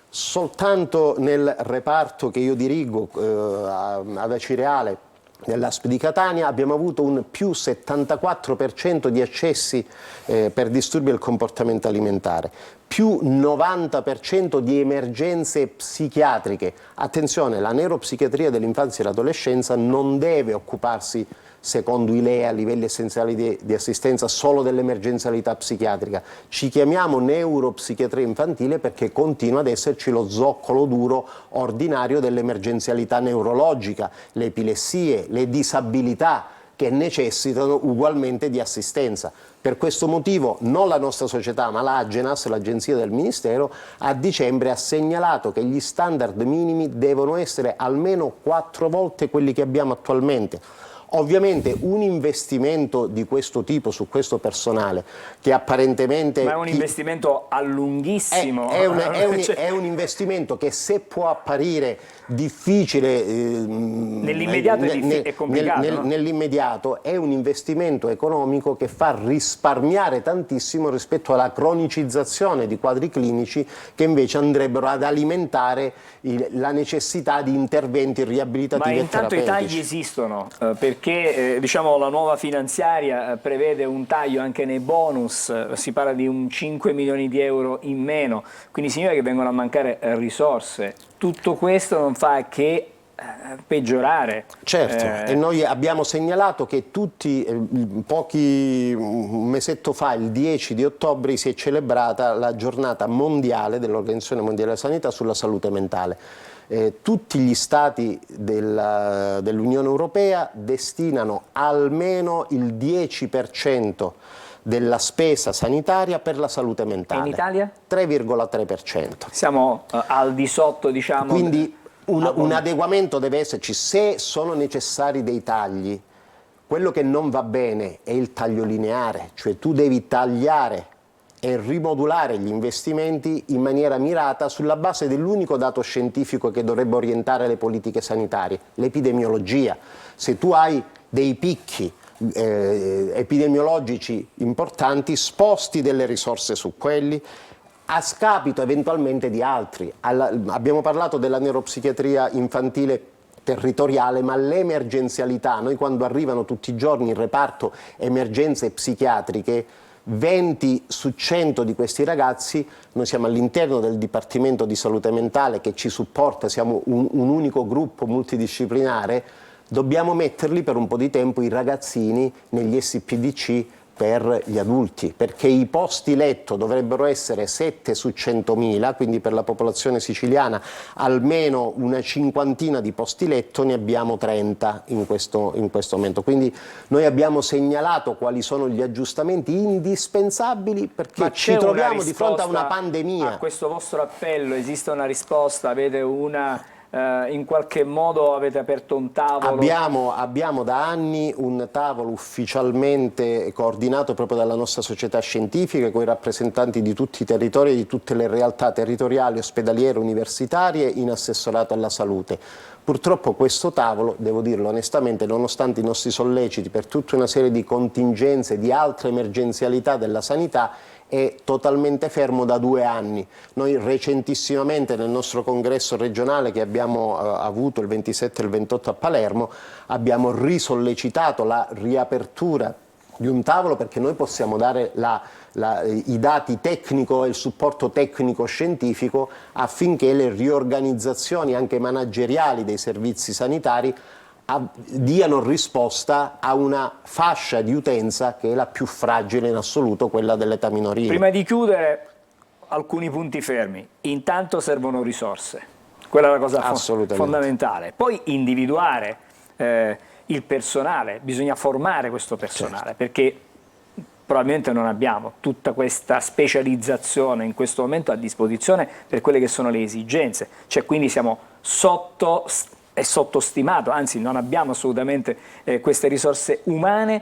Soltanto nel reparto che io dirigo ad Acireale dell'ASP di Catania abbiamo avuto un più 74% di accessi per disturbi del comportamento alimentare, più 90% di emergenze psichiatriche. Attenzione, la neuropsichiatria dell'infanzia e dell'adolescenza non deve occuparsi, secondo i LEA, livelli essenziali di assistenza, solo dell'emergenzialità psichiatrica. Ci chiamiamo neuropsichiatria infantile perché continua ad esserci lo zoccolo duro ordinario dell'emergenzialità neurologica, le epilessie, le disabilità che necessitano ugualmente di assistenza. Per questo motivo non la nostra società, ma l'Agenas, l'agenzia del Ministero, a dicembre ha segnalato che gli standard minimi devono essere almeno 4 volte quelli che abbiamo attualmente. Ovviamente un investimento di questo tipo su questo personale che apparentemente... Ma è un investimento a lunghissimo. È un investimento che, se può apparire difficile nell'immediato è complicato, no? Nell'immediato è un investimento economico che fa risparmiare tantissimo rispetto alla cronicizzazione di quadri clinici che invece andrebbero ad alimentare la necessità di interventi riabilitativi e terapeutici. Ma intanto i tagli esistono, perché diciamo la nuova finanziaria prevede un taglio anche nei bonus, si parla di un 5 milioni di euro in meno, quindi significa che vengono a mancare risorse. Tutto questo non fa che peggiorare. Certo, e noi abbiamo segnalato che un mesetto fa, il 10 di ottobre, si è celebrata la giornata mondiale dell'Organizzazione Mondiale della Sanità sulla salute mentale. Tutti gli stati dell'Unione Europea destinano almeno il 10% della spesa sanitaria per la salute mentale. E in Italia? 3,3%. Siamo al di sotto, diciamo. Quindi un adeguamento deve esserci. Se sono necessari dei tagli, quello che non va bene è il taglio lineare, cioè tu devi tagliare e rimodulare gli investimenti in maniera mirata sulla base dell'unico dato scientifico che dovrebbe orientare le politiche sanitarie, l'epidemiologia. Se tu hai dei picchi epidemiologici importanti, sposti delle risorse su quelli a scapito eventualmente di altri. Abbiamo parlato della neuropsichiatria infantile territoriale, ma l'emergenzialità, noi quando arrivano tutti i giorni in reparto emergenze psichiatriche, 20 su 100 di questi ragazzi, noi siamo all'interno del Dipartimento di Salute Mentale che ci supporta, siamo un unico gruppo multidisciplinare, dobbiamo metterli per un po' di tempo i ragazzini negli SPDC per gli adulti, perché i posti letto dovrebbero essere 7 su 100.000, quindi per la popolazione siciliana almeno una cinquantina di posti letto, ne abbiamo 30 in questo momento. Quindi noi abbiamo segnalato quali sono gli aggiustamenti indispensabili perché ci troviamo di fronte a una pandemia. A questo vostro appello esiste una risposta? Avete in qualche modo avete aperto un tavolo? Abbiamo da anni un tavolo ufficialmente coordinato proprio dalla nostra società scientifica con i rappresentanti di tutti i territori e di tutte le realtà territoriali, ospedaliere, universitarie in assessorato alla salute. Purtroppo questo tavolo, devo dirlo onestamente, nonostante i nostri solleciti per tutta una serie di contingenze, di altre emergenzialità della sanità, è totalmente fermo da 2 anni. Noi recentissimamente nel nostro congresso regionale che abbiamo avuto il 27 e il 28 a Palermo abbiamo risollecitato la riapertura di un tavolo perché noi possiamo dare i dati tecnico e il supporto tecnico scientifico affinché le riorganizzazioni anche manageriali dei servizi sanitari diano risposta a una fascia di utenza che è la più fragile in assoluto, quella dell'età minorile. Prima di chiudere, alcuni punti fermi. Intanto servono risorse, quella è la cosa fondamentale. Poi individuare il personale, bisogna formare questo personale, perché probabilmente non abbiamo tutta questa specializzazione in questo momento a disposizione per quelle che sono le esigenze, cioè quindi siamo sottostimato, anzi non abbiamo assolutamente queste risorse umane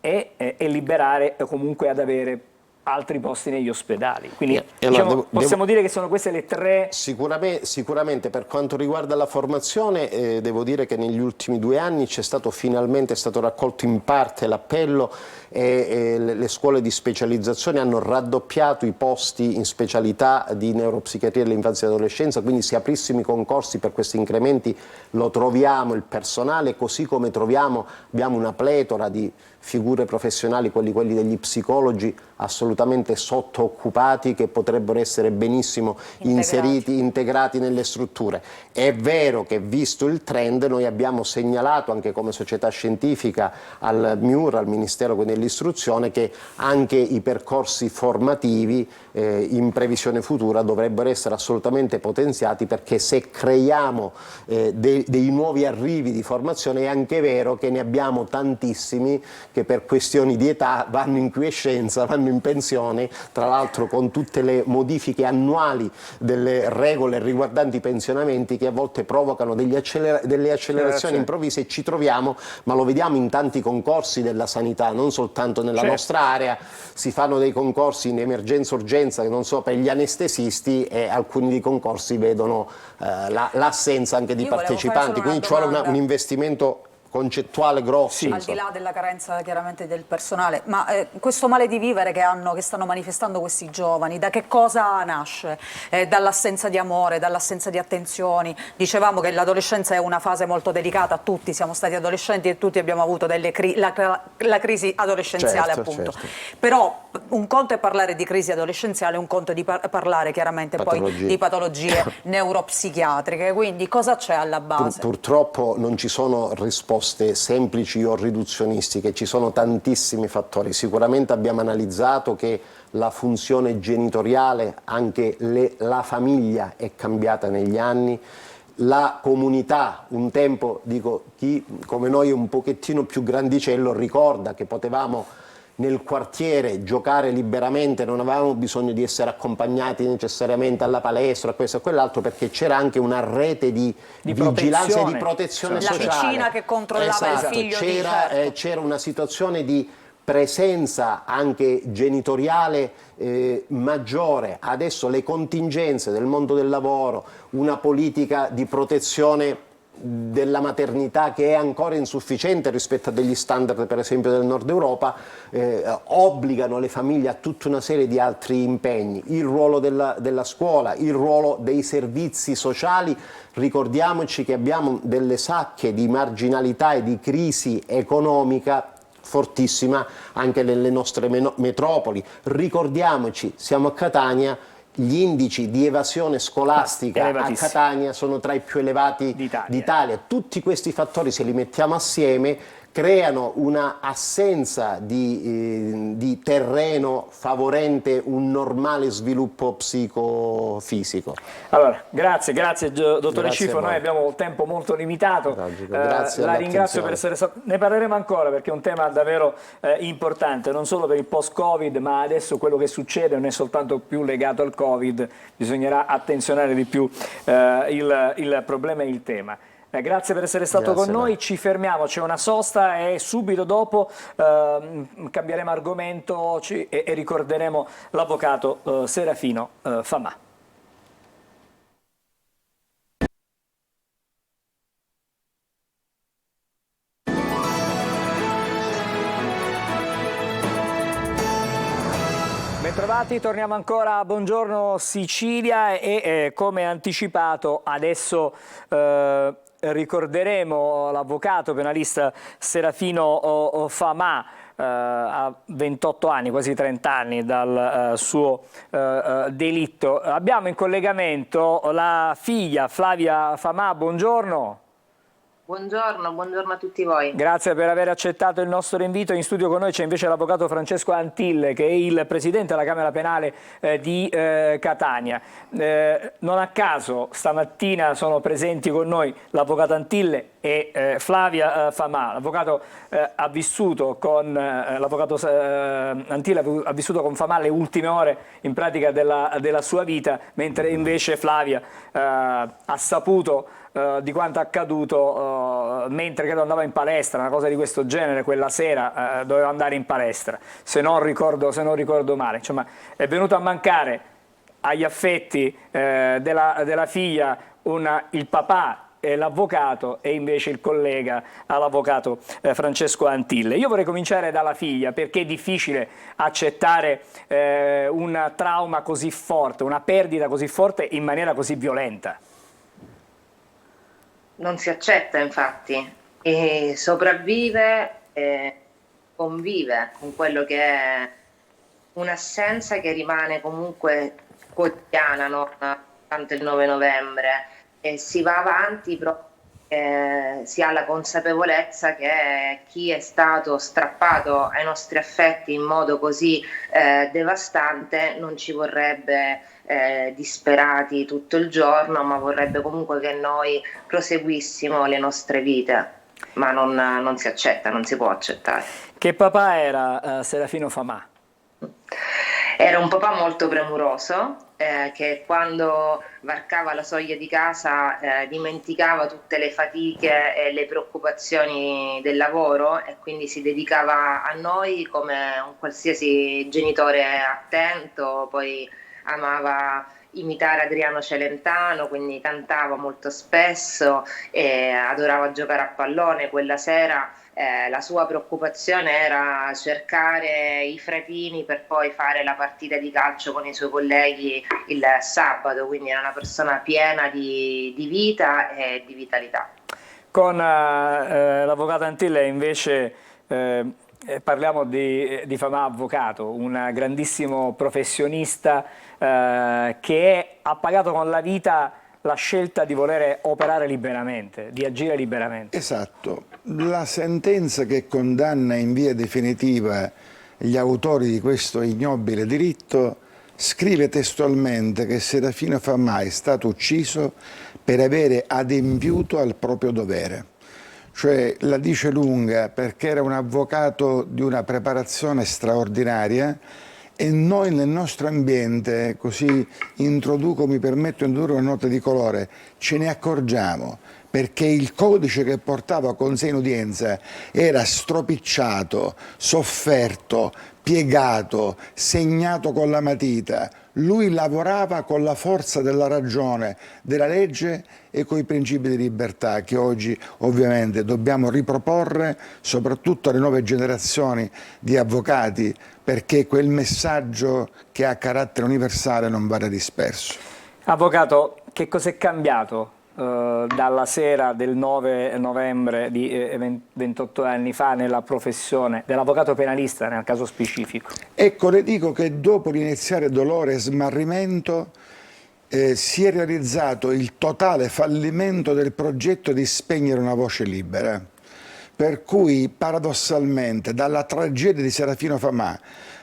e liberare comunque ad avere altri posti negli ospedali. Quindi allora, diciamo, possiamo dire che sono queste le tre... Sicuramente per quanto riguarda la formazione devo dire che negli ultimi 2 anni finalmente è stato raccolto in parte l'appello e le scuole di specializzazione hanno raddoppiato i posti in specialità di neuropsichiatria dell'infanzia e dell'adolescenza, quindi se aprissimo i concorsi per questi incrementi lo troviamo il personale, così come abbiamo una pletora di figure professionali, quelli degli psicologi, assolutamente sottooccupati, che potrebbero essere benissimo integrati nelle strutture. È vero che visto il trend noi abbiamo segnalato anche come società scientifica al MIUR, al Ministero dell'Istruzione, che anche i percorsi formativi in previsione futura dovrebbero essere assolutamente potenziati, perché se creiamo dei nuovi arrivi di formazione è anche vero che ne abbiamo tantissimi che per questioni di età vanno in quiescenza, vanno in pensione, tra l'altro con tutte le modifiche annuali delle regole riguardanti i pensionamenti che a volte provocano delle accelerazioni improvvise, e ci troviamo, ma lo vediamo in tanti concorsi della sanità, non soltanto nella nostra area, si fanno dei concorsi in emergenza-urgenza, che non so, per gli anestesisti, e alcuni dei concorsi vedono l'assenza anche di partecipanti, quindi ci vuole un investimento concettuale grosso. Al di là della carenza chiaramente del personale, ma questo male di vivere che stanno manifestando questi giovani, da che cosa nasce? Dall'assenza di amore, dall'assenza di attenzioni. Dicevamo che l'adolescenza è una fase molto delicata, tutti siamo stati adolescenti e tutti abbiamo avuto la crisi adolescenziale, appunto. Però un conto è parlare di crisi adolescenziale, un conto è di parlare chiaramente poi di patologie neuropsichiatriche, quindi cosa c'è alla base? Purtroppo non ci sono risposte semplici o riduzionistiche, ci sono tantissimi fattori. Sicuramente abbiamo analizzato che la funzione genitoriale, anche la famiglia è cambiata negli anni, la comunità, un tempo, dico, chi come noi è un pochettino più grandicello ricorda che potevamo nel quartiere giocare liberamente, non avevamo bisogno di essere accompagnati necessariamente alla palestra, a questo e quell'altro, perché c'era anche una rete di vigilanza e di protezione sociale. La vicina che controllava il figlio. C'era una situazione di presenza anche genitoriale maggiore. Adesso le contingenze del mondo del lavoro, una politica di protezione della maternità che è ancora insufficiente rispetto a degli standard per esempio del nord Europa, obbligano le famiglie a tutta una serie di altri impegni, il ruolo della scuola, il ruolo dei servizi sociali. Ricordiamoci che abbiamo delle sacche di marginalità e di crisi economica fortissima anche nelle nostre metropoli. Ricordiamoci, siamo a Catania, gli indici di evasione scolastica a Catania sono tra i più elevati d'Italia. Tutti questi fattori, se li mettiamo assieme, creano una assenza di terreno favorente un normale sviluppo psicofisico. Allora, grazie dottore Cifo, noi abbiamo tempo molto limitato, la ringrazio per essere stato, ne parleremo ancora perché è un tema davvero importante, non solo per il post-Covid, ma adesso quello che succede non è soltanto più legato al Covid, bisognerà attenzionare di più il problema e il tema. Grazie per essere stato con noi, ci fermiamo, c'è una sosta e subito dopo cambieremo argomento e ricorderemo l'avvocato Serafino Famà. Bentrovati, torniamo ancora a Buongiorno Sicilia e come anticipato adesso ricorderemo l'avvocato penalista Serafino Famà, a 28 anni, quasi 30 anni dal suo delitto. Abbiamo in collegamento la figlia Flavia Famà, buongiorno. Buongiorno, buongiorno a tutti voi. Grazie per aver accettato il nostro invito. In studio con noi c'è invece l'avvocato Francesco Antille, che è il presidente della Camera Penale di Catania. Non a caso stamattina sono presenti con noi l'avvocato Antille e Flavia Famà. L'avvocato Antille ha vissuto con Famà le ultime ore in pratica della sua vita, mentre invece Flavia ha saputo di quanto accaduto mentre credo andava in palestra, una cosa di questo genere, quella sera doveva andare in palestra, se non ricordo male. Insomma, è venuto a mancare agli affetti della figlia il papà e l'avvocato, e invece il collega all'avvocato Francesco Antille. Io vorrei cominciare dalla figlia, perché è difficile accettare un trauma così forte, una perdita così forte in maniera così violenta. Non si accetta, infatti, e sopravvive e convive con quello che è un'assenza che rimane comunque quotidiana, no? Tanto il 9 novembre, e si va avanti proprio perché si ha la consapevolezza che chi è stato strappato ai nostri affetti in modo così devastante non ci vorrebbe disperati tutto il giorno, ma vorrebbe comunque che noi proseguissimo le nostre vite, ma non si accetta, non si può accettare. Che papà era Serafino Famà? Era un papà molto premuroso, che quando varcava la soglia di casa dimenticava tutte le fatiche e le preoccupazioni del lavoro, e quindi si dedicava a noi come un qualsiasi genitore attento. Poi amava imitare Adriano Celentano, quindi cantava molto spesso e adorava giocare a pallone. Quella sera la sua preoccupazione era cercare i fratini per poi fare la partita di calcio con i suoi colleghi il sabato, quindi era una persona piena di vita e di vitalità. Con l'avvocato Antille invece parliamo di Famà avvocato, un grandissimo professionista che ha pagato con la vita la scelta di voler operare liberamente, di agire liberamente. Esatto. La sentenza che condanna in via definitiva gli autori di questo ignobile delitto scrive testualmente che Serafino Famà è stato ucciso per avere adempiuto al proprio dovere. Cioè la dice lunga, perché era un avvocato di una preparazione straordinaria, e noi nel nostro ambiente, così introduco, mi permetto di introdurre una nota di colore, ce ne accorgiamo, perché il codice che portava con sé in udienza era stropicciato, sofferto, piegato, segnato con la matita. Lui lavorava con la forza della ragione, della legge e con i principi di libertà che oggi ovviamente dobbiamo riproporre soprattutto alle nuove generazioni di avvocati, perché quel messaggio che ha carattere universale non vada disperso. Avvocato, che cos'è cambiato dalla sera del 9 novembre di 28 anni fa nella professione dell'avvocato penalista nel caso specifico? Ecco, le dico che dopo l'iniziare dolore e smarrimento si è realizzato il totale fallimento del progetto di spegnere una voce libera. Per cui paradossalmente dalla tragedia di Serafino Famà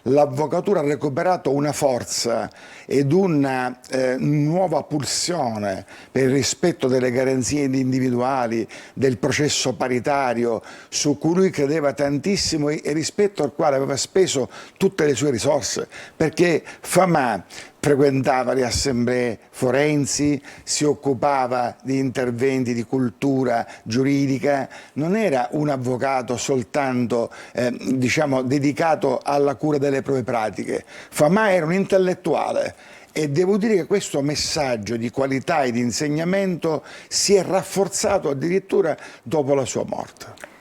l'avvocatura ha recuperato una forza ed una nuova pulsione per il rispetto delle garanzie individuali, del processo paritario, su cui lui credeva tantissimo e rispetto al quale aveva speso tutte le sue risorse, perché Famà frequentava le assemblee forensi, si occupava di interventi di cultura giuridica, non era un avvocato soltanto diciamo, dedicato alla cura delle proprie pratiche. Famà era un intellettuale e devo dire che questo messaggio di qualità e di insegnamento si è rafforzato addirittura dopo la sua morte.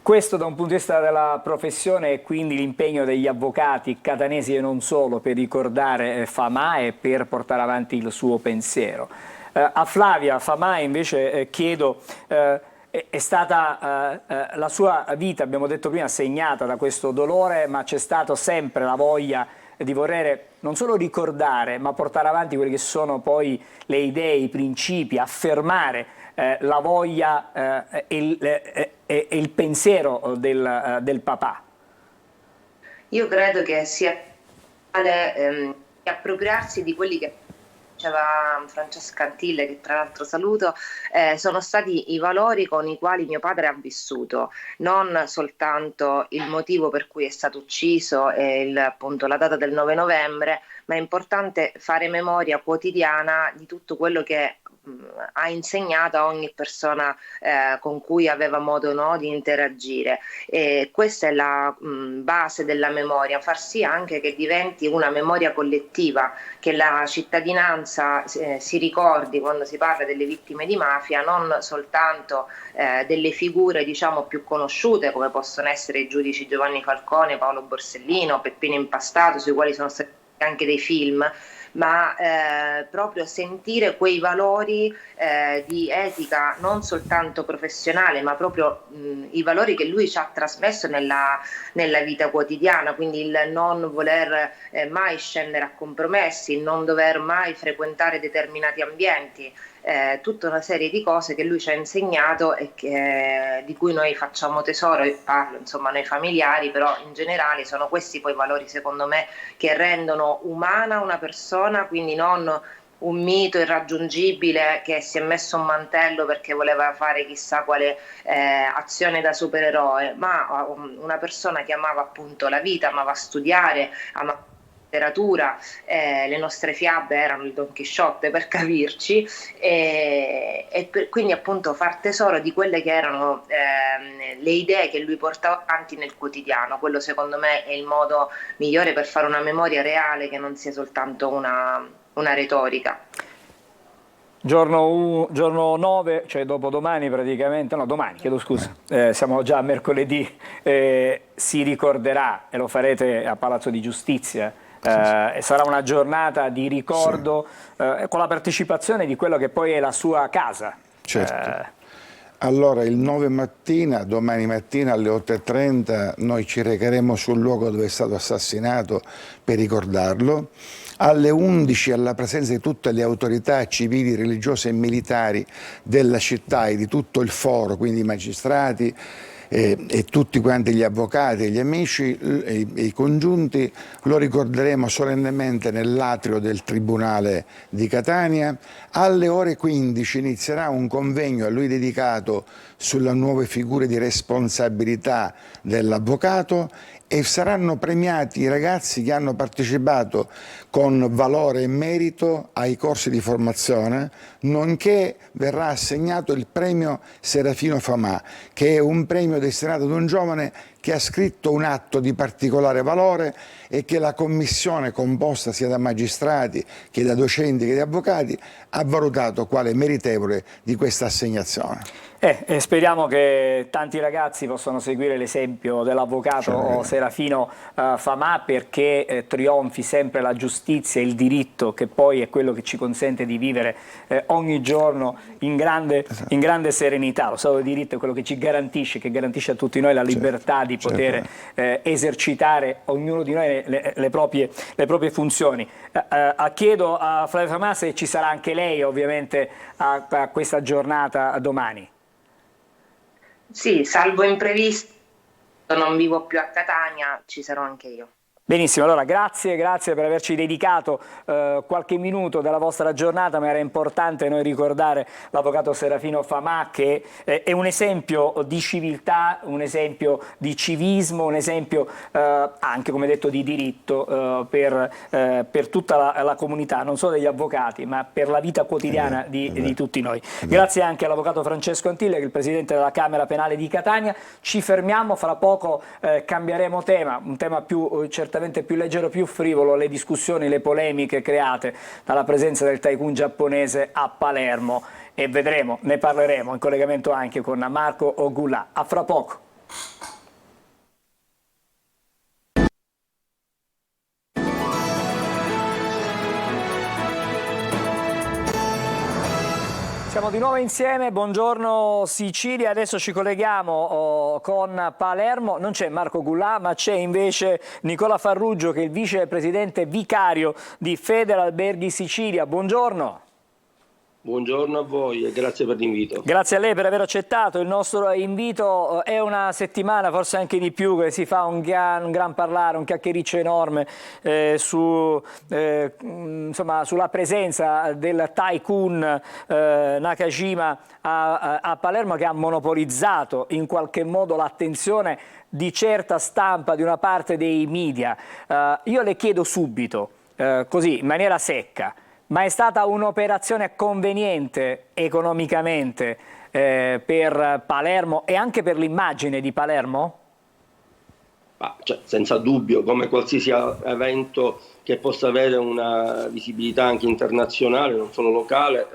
Questo da un punto di vista della professione e quindi l'impegno degli avvocati catanesi e non solo per ricordare Famà e per portare avanti il suo pensiero. A Flavia Famà invece chiedo, è stata la sua vita, abbiamo detto prima, segnata da questo dolore, ma c'è stata sempre la voglia di voler non solo ricordare ma portare avanti quelle che sono poi le idee, i principi, affermare la voglia e il pensiero del papà? Io credo che sia appropriarsi di quelli che diceva Francesca Antille, che tra l'altro saluto, sono stati i valori con i quali mio padre ha vissuto, non soltanto il motivo per cui è stato ucciso e appunto la data del 9 novembre, ma è importante fare memoria quotidiana di tutto quello che ha insegnato a ogni persona con cui aveva modo di interagire. E questa è la base della memoria, far sì anche che diventi una memoria collettiva, che la cittadinanza si ricordi quando si parla delle vittime di mafia non soltanto delle figure diciamo più conosciute come possono essere i giudici Giovanni Falcone, Paolo Borsellino, Peppino Impastato, sui quali sono stati anche dei film, ma proprio sentire quei valori di etica non soltanto professionale, ma proprio i valori che lui ci ha trasmesso nella vita quotidiana, quindi il non voler mai scendere a compromessi, il non dover mai frequentare determinati ambienti, tutta una serie di cose che lui ci ha insegnato e di cui noi facciamo tesoro. Io parlo insomma noi familiari, però in generale sono questi poi valori secondo me che rendono umana una persona, quindi non un mito irraggiungibile che si è messo un mantello perché voleva fare chissà quale azione da supereroe, ma una persona che amava appunto la vita, amava studiare, amava letteratura, le nostre fiabe erano il Don Chisciotte per capirci, quindi appunto far tesoro di quelle che erano le idee che lui portava avanti nel quotidiano. Quello secondo me è il modo migliore per fare una memoria reale che non sia soltanto una retorica. Giorno 9, cioè dopodomani praticamente, no domani, chiedo scusa, siamo già a mercoledì, si ricorderà, e lo farete a Palazzo di Giustizia, sarà una giornata di ricordo con la partecipazione di quello che poi è la sua casa. Certo. Allora il 9 mattina, domani mattina alle 8:30 noi ci recheremo sul luogo dove è stato assassinato per ricordarlo. Alle 11 alla presenza di tutte le autorità civili, religiose e militari della città e di tutto il foro, quindi i magistrati e tutti quanti gli avvocati e gli amici e i congiunti, lo ricorderemo solennemente nell'atrio del Tribunale di Catania. Alle ore 15 inizierà un convegno a lui dedicato sulle nuove figure di responsabilità dell'avvocato e saranno premiati i ragazzi che hanno partecipato con valore e merito ai corsi di formazione, nonché verrà assegnato il premio Serafino Famà, che è un premio destinato ad un giovane che ha scritto un atto di particolare valore e che la commissione, composta sia da magistrati che da docenti che da avvocati, ha valutato quale meritevole di questa assegnazione. Speriamo che tanti ragazzi possano seguire l'esempio dell'avvocato Serafino Famà, perché trionfi sempre la giustizia e il diritto, che poi è quello che ci consente di vivere ogni giorno in grande serenità. Lo Stato di diritto è quello che ci garantisce, che garantisce a tutti noi la libertà di poter esercitare ognuno di noi le proprie funzioni. Chiedo a Flavia Famà se ci sarà anche lei ovviamente a questa giornata domani. Sì, salvo imprevisti, non vivo più a Catania, ci sarò anche io. Benissimo, allora grazie per averci dedicato qualche minuto della vostra giornata, ma era importante noi ricordare l'avvocato Serafino Famà, che è un esempio di civiltà, un esempio di civismo, un esempio anche, come detto, di diritto per tutta la comunità, non solo degli avvocati, ma per la vita quotidiana di tutti noi. Grazie anche all'avvocato Francesco Antille, che è il presidente della Camera Penale di Catania. Ci fermiamo, fra poco cambieremo tema, un tema certamente più leggero, più frivolo, le discussioni, le polemiche create dalla presenza del tycoon giapponese a Palermo, e vedremo, ne parleremo in collegamento anche con Marco Gulà. A fra poco. Siamo di nuovo insieme, buongiorno Sicilia, adesso ci colleghiamo con Palermo. Non c'è Marco Gulà, ma c'è invece Nicola Farruggio, che è il vicepresidente vicario di Federalberghi Sicilia. Buongiorno. Buongiorno a voi e grazie per l'invito. Grazie a lei per aver accettato il nostro invito. È una settimana, forse anche di più, che si fa un gran parlare, un chiacchiericcio enorme insomma, sulla presenza del tycoon Nakajima a Palermo, che ha monopolizzato in qualche modo l'attenzione di certa stampa, di una parte dei media. Io le chiedo subito, così in maniera secca, ma è stata un'operazione conveniente economicamente per Palermo e anche per l'immagine di Palermo? Cioè, senza dubbio, come qualsiasi evento che possa avere una visibilità anche internazionale, non solo locale,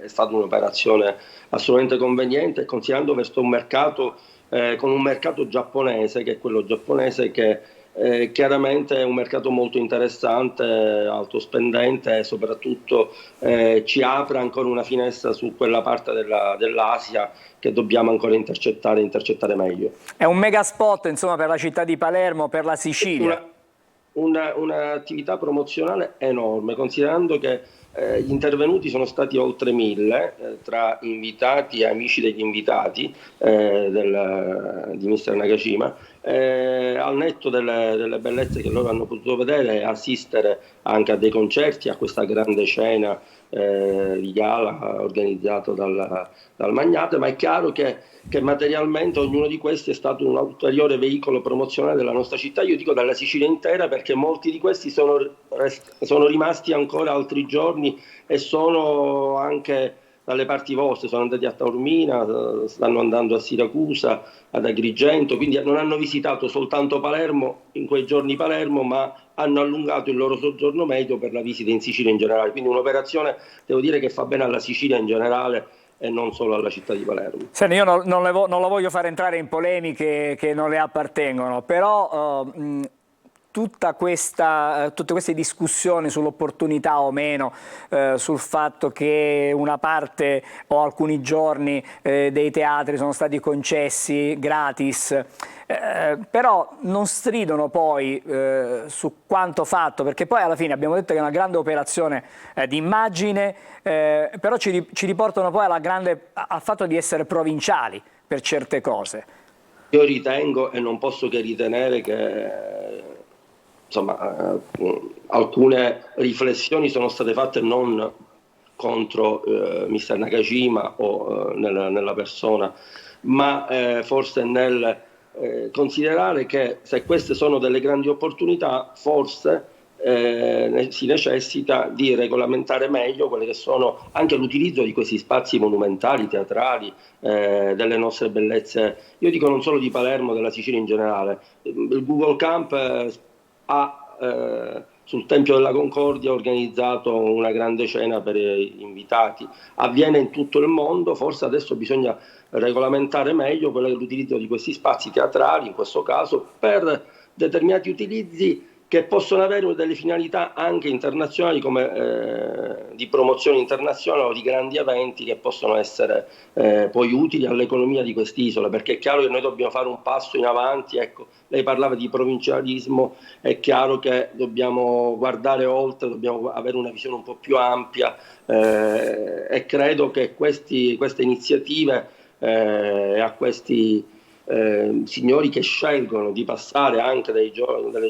è stata un'operazione assolutamente conveniente, considerando questo mercato con un mercato giapponese, che è quello giapponese, che chiaramente è un mercato molto interessante, alto spendente, e soprattutto ci apre ancora una finestra su quella parte dell'Asia che dobbiamo ancora intercettare meglio. È un mega spot, insomma, per la città di Palermo, per la Sicilia. Un'attività promozionale enorme, considerando che gli intervenuti sono stati oltre 1000 tra invitati e amici degli invitati di Mr. Nakajima, al netto delle bellezze che loro hanno potuto vedere e assistere anche a dei concerti, a questa grande scena di gala organizzato dal Magnate, ma è chiaro che materialmente ognuno di questi è stato un ulteriore veicolo promozionale della nostra città, io dico della Sicilia intera, perché molti di questi sono rimasti ancora altri giorni e sono anche dalle parti vostre, sono andati a Taormina, stanno andando a Siracusa, ad Agrigento, quindi non hanno visitato soltanto Palermo in quei giorni Palermo, ma hanno allungato il loro soggiorno medio per la visita in Sicilia in generale, quindi un'operazione, devo dire, che fa bene alla Sicilia in generale e non solo alla città di Palermo. Senti, io non la voglio fare entrare in polemiche che non le appartengono, però tutte queste discussioni sull'opportunità o meno, sul fatto che una parte o alcuni giorni dei teatri sono stati concessi gratis, però non stridono poi su quanto fatto, perché poi alla fine abbiamo detto che è una grande operazione di immagine, però ci riportano poi al fatto di essere provinciali per certe cose. Io ritengo, e non posso che ritenere, che insomma, alcune riflessioni sono state fatte non contro Mr. Nakajima o nella persona, ma forse nel considerare che se queste sono delle grandi opportunità, forse si necessita di regolamentare meglio quelle che sono anche l'utilizzo di questi spazi monumentali, teatrali, delle nostre bellezze, io dico non solo di Palermo, della Sicilia in generale. Il Google Camp sul Tempio della Concordia ha organizzato una grande cena per gli invitati, avviene in tutto il mondo, forse adesso bisogna regolamentare meglio quello che è l'utilizzo di questi spazi teatrali, in questo caso, per determinati utilizzi che possono avere delle finalità anche internazionali, come di promozione internazionale o di grandi eventi che possono essere poi utili all'economia di quest'isola, perché è chiaro che noi dobbiamo fare un passo in avanti. Ecco, lei parlava di provincialismo, è chiaro che dobbiamo guardare oltre, dobbiamo avere una visione un po' più ampia e credo che queste iniziative a questi signori che scelgono di passare anche delle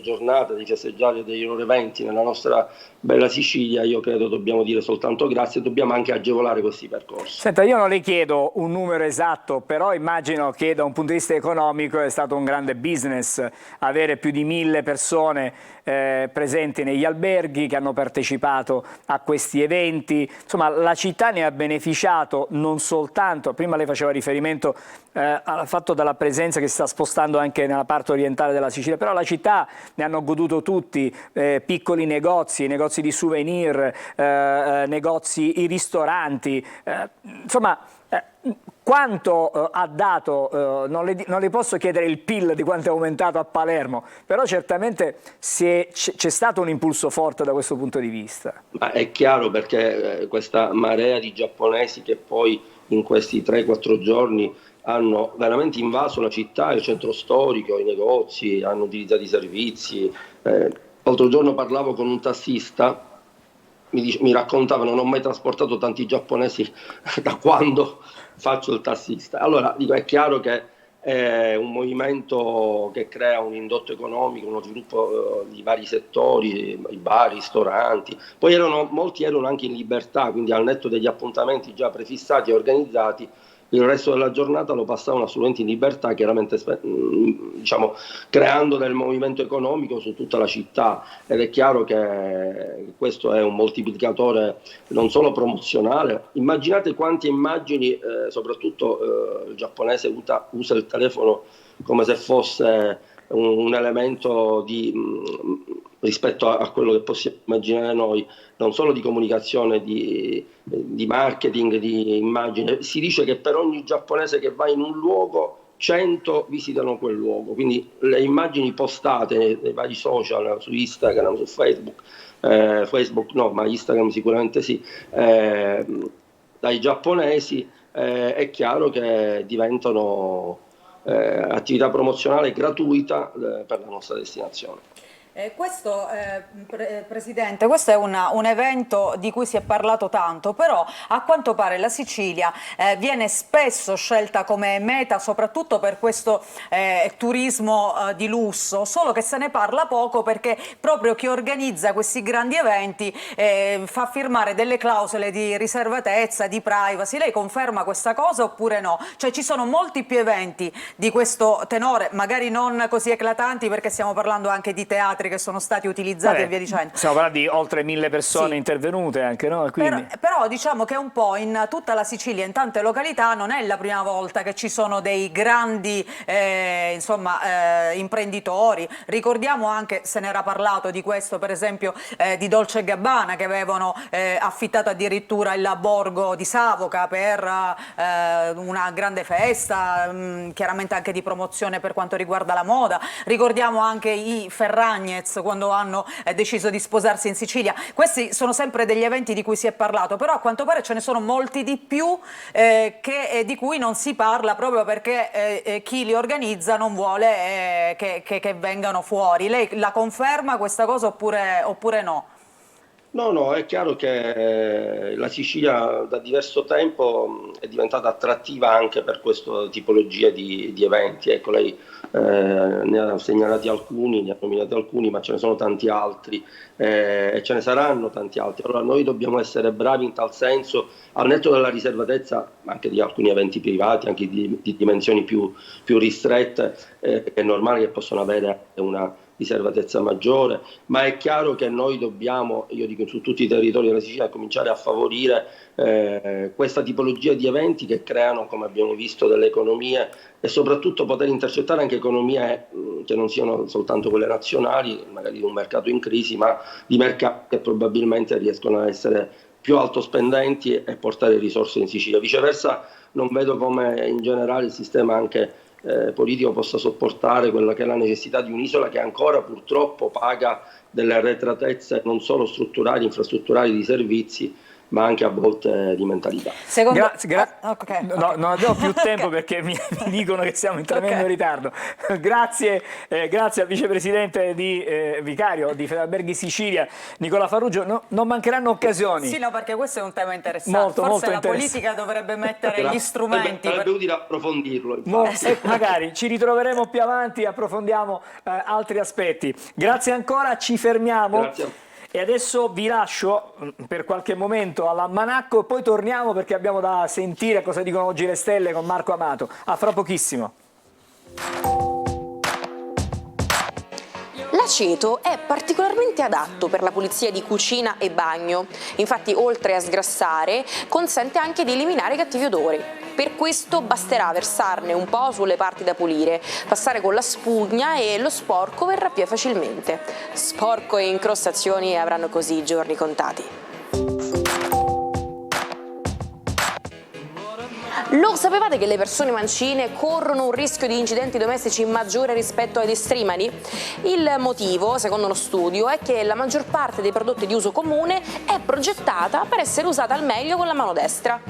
giornate, di festeggiare dei loro eventi nella nostra bella Sicilia, io credo dobbiamo dire soltanto grazie, dobbiamo anche agevolare questi percorsi. Senta, io non le chiedo un numero esatto, però immagino che da un punto di vista economico è stato un grande business avere più di 1000 persone presenti negli alberghi che hanno partecipato a questi eventi. Insomma, la città ne ha beneficiato non soltanto, prima lei faceva riferimento al fatto della presenza che si sta spostando anche nella parte orientale della Sicilia, però la città ne hanno goduto tutti, piccoli negozi di souvenir, negozi, i ristoranti, insomma quanto ha dato, non le posso chiedere il PIL di quanto è aumentato a Palermo, però certamente c'è stato un impulso forte da questo punto di vista. Ma è chiaro, perché questa marea di giapponesi che poi in questi 3-4 giorni hanno veramente invaso la città, il centro storico, i negozi, hanno utilizzato i servizi. L'altro giorno parlavo con un tassista mi raccontavano: non ho mai trasportato tanti giapponesi da quando faccio il tassista. Allora dico, è chiaro che è un movimento che crea un indotto economico, uno sviluppo di vari settori, i bar, i ristoranti. Poi molti erano anche in libertà, quindi al netto degli appuntamenti già prefissati e organizzati, il resto della giornata lo passavano assolutamente in libertà, chiaramente diciamo, creando del movimento economico su tutta la città, ed è chiaro che questo è un moltiplicatore non solo promozionale. Immaginate quante immagini, soprattutto il giapponese usa il telefono come se fosse un elemento rispetto a quello che possiamo immaginare noi, non solo di comunicazione, di marketing, di immagine. Si dice che per ogni giapponese che va in un luogo 100 visitano quel luogo, quindi le immagini postate nei vari social, su Instagram, su Facebook, Facebook no, ma Instagram sicuramente sì, dai giapponesi, è chiaro che diventano attività promozionale gratuita per la nostra destinazione. Questo, Presidente, questo è un evento di cui si è parlato tanto, però a quanto pare la Sicilia viene spesso scelta come meta soprattutto per questo turismo di lusso, solo che se ne parla poco perché proprio chi organizza questi grandi eventi fa firmare delle clausole di riservatezza, di privacy. Lei conferma questa cosa oppure no? Cioè ci sono molti più eventi di questo tenore, magari non così eclatanti perché stiamo parlando anche di teatri che sono stati utilizzati e via dicendo. Stiamo parlando di oltre 1000 persone intervenute anche, no? Quindi... Però diciamo che un po' in tutta la Sicilia, in tante località, non è la prima volta che ci sono dei grandi imprenditori. Ricordiamo anche, se n'era parlato di questo, per esempio di Dolce & Gabbana, che avevano affittato addirittura il borgo di Savoca per una grande festa, chiaramente anche di promozione per quanto riguarda la moda. Ricordiamo anche i Ferragnez quando hanno deciso di sposarsi in Sicilia. Questi sono sempre degli eventi di cui si è parlato, però a quanto pare ce ne sono molti di più di cui non si parla proprio perché chi li organizza non vuole che vengano fuori. Lei la conferma questa cosa oppure no? No, è chiaro che la Sicilia da diverso tempo è diventata attrattiva anche per questa tipologia di eventi. Ecco, lei ne ha segnalati alcuni, ne ha nominati alcuni, ma ce ne sono tanti altri e ce ne saranno tanti altri. Allora noi dobbiamo essere bravi in tal senso, al netto della riservatezza anche di alcuni eventi privati, anche di dimensioni più ristrette, è normale che possano avere una riservatezza maggiore, ma è chiaro che noi dobbiamo, io dico su tutti i territori della Sicilia, cominciare a favorire questa tipologia di eventi che creano, come abbiamo visto, delle economie e soprattutto poter intercettare anche economie che non siano soltanto quelle nazionali, magari di un mercato in crisi, ma di mercati che probabilmente riescono a essere più altospendenti e portare risorse in Sicilia. Viceversa non vedo come in generale il sistema anche politico possa sopportare quella che è la necessità di un'isola che ancora purtroppo paga delle arretratezze non solo strutturali, infrastrutturali, di servizi, ma anche a volte di mentalità. No, non abbiamo più tempo perché mi dicono che siamo in tremendo ritardo. Grazie al vicepresidente vicario di Federalberghi Sicilia, Nicola Farrugio. Non mancheranno occasioni. Sì, no, perché questo è un tema interessante. Forse la politica dovrebbe mettere gli strumenti. Sarebbe utile approfondirlo. Magari ci ritroveremo più avanti e approfondiamo altri aspetti. Grazie ancora, ci fermiamo. Grazie. E adesso vi lascio per qualche momento all'almanacco e poi torniamo perché abbiamo da sentire cosa dicono oggi le stelle con Marco Amato. A fra pochissimo. L'aceto è particolarmente adatto per la pulizia di cucina e bagno, infatti oltre a sgrassare consente anche di eliminare i cattivi odori. Per questo basterà versarne un po' sulle parti da pulire, passare con la spugna e lo sporco verrà via facilmente. Sporco e incrostazioni avranno così i giorni contati. Lo sapevate che le persone mancine corrono un rischio di incidenti domestici maggiore rispetto ai destrimani? Il motivo, secondo uno studio, è che la maggior parte dei prodotti di uso comune è progettata per essere usata al meglio con la mano destra.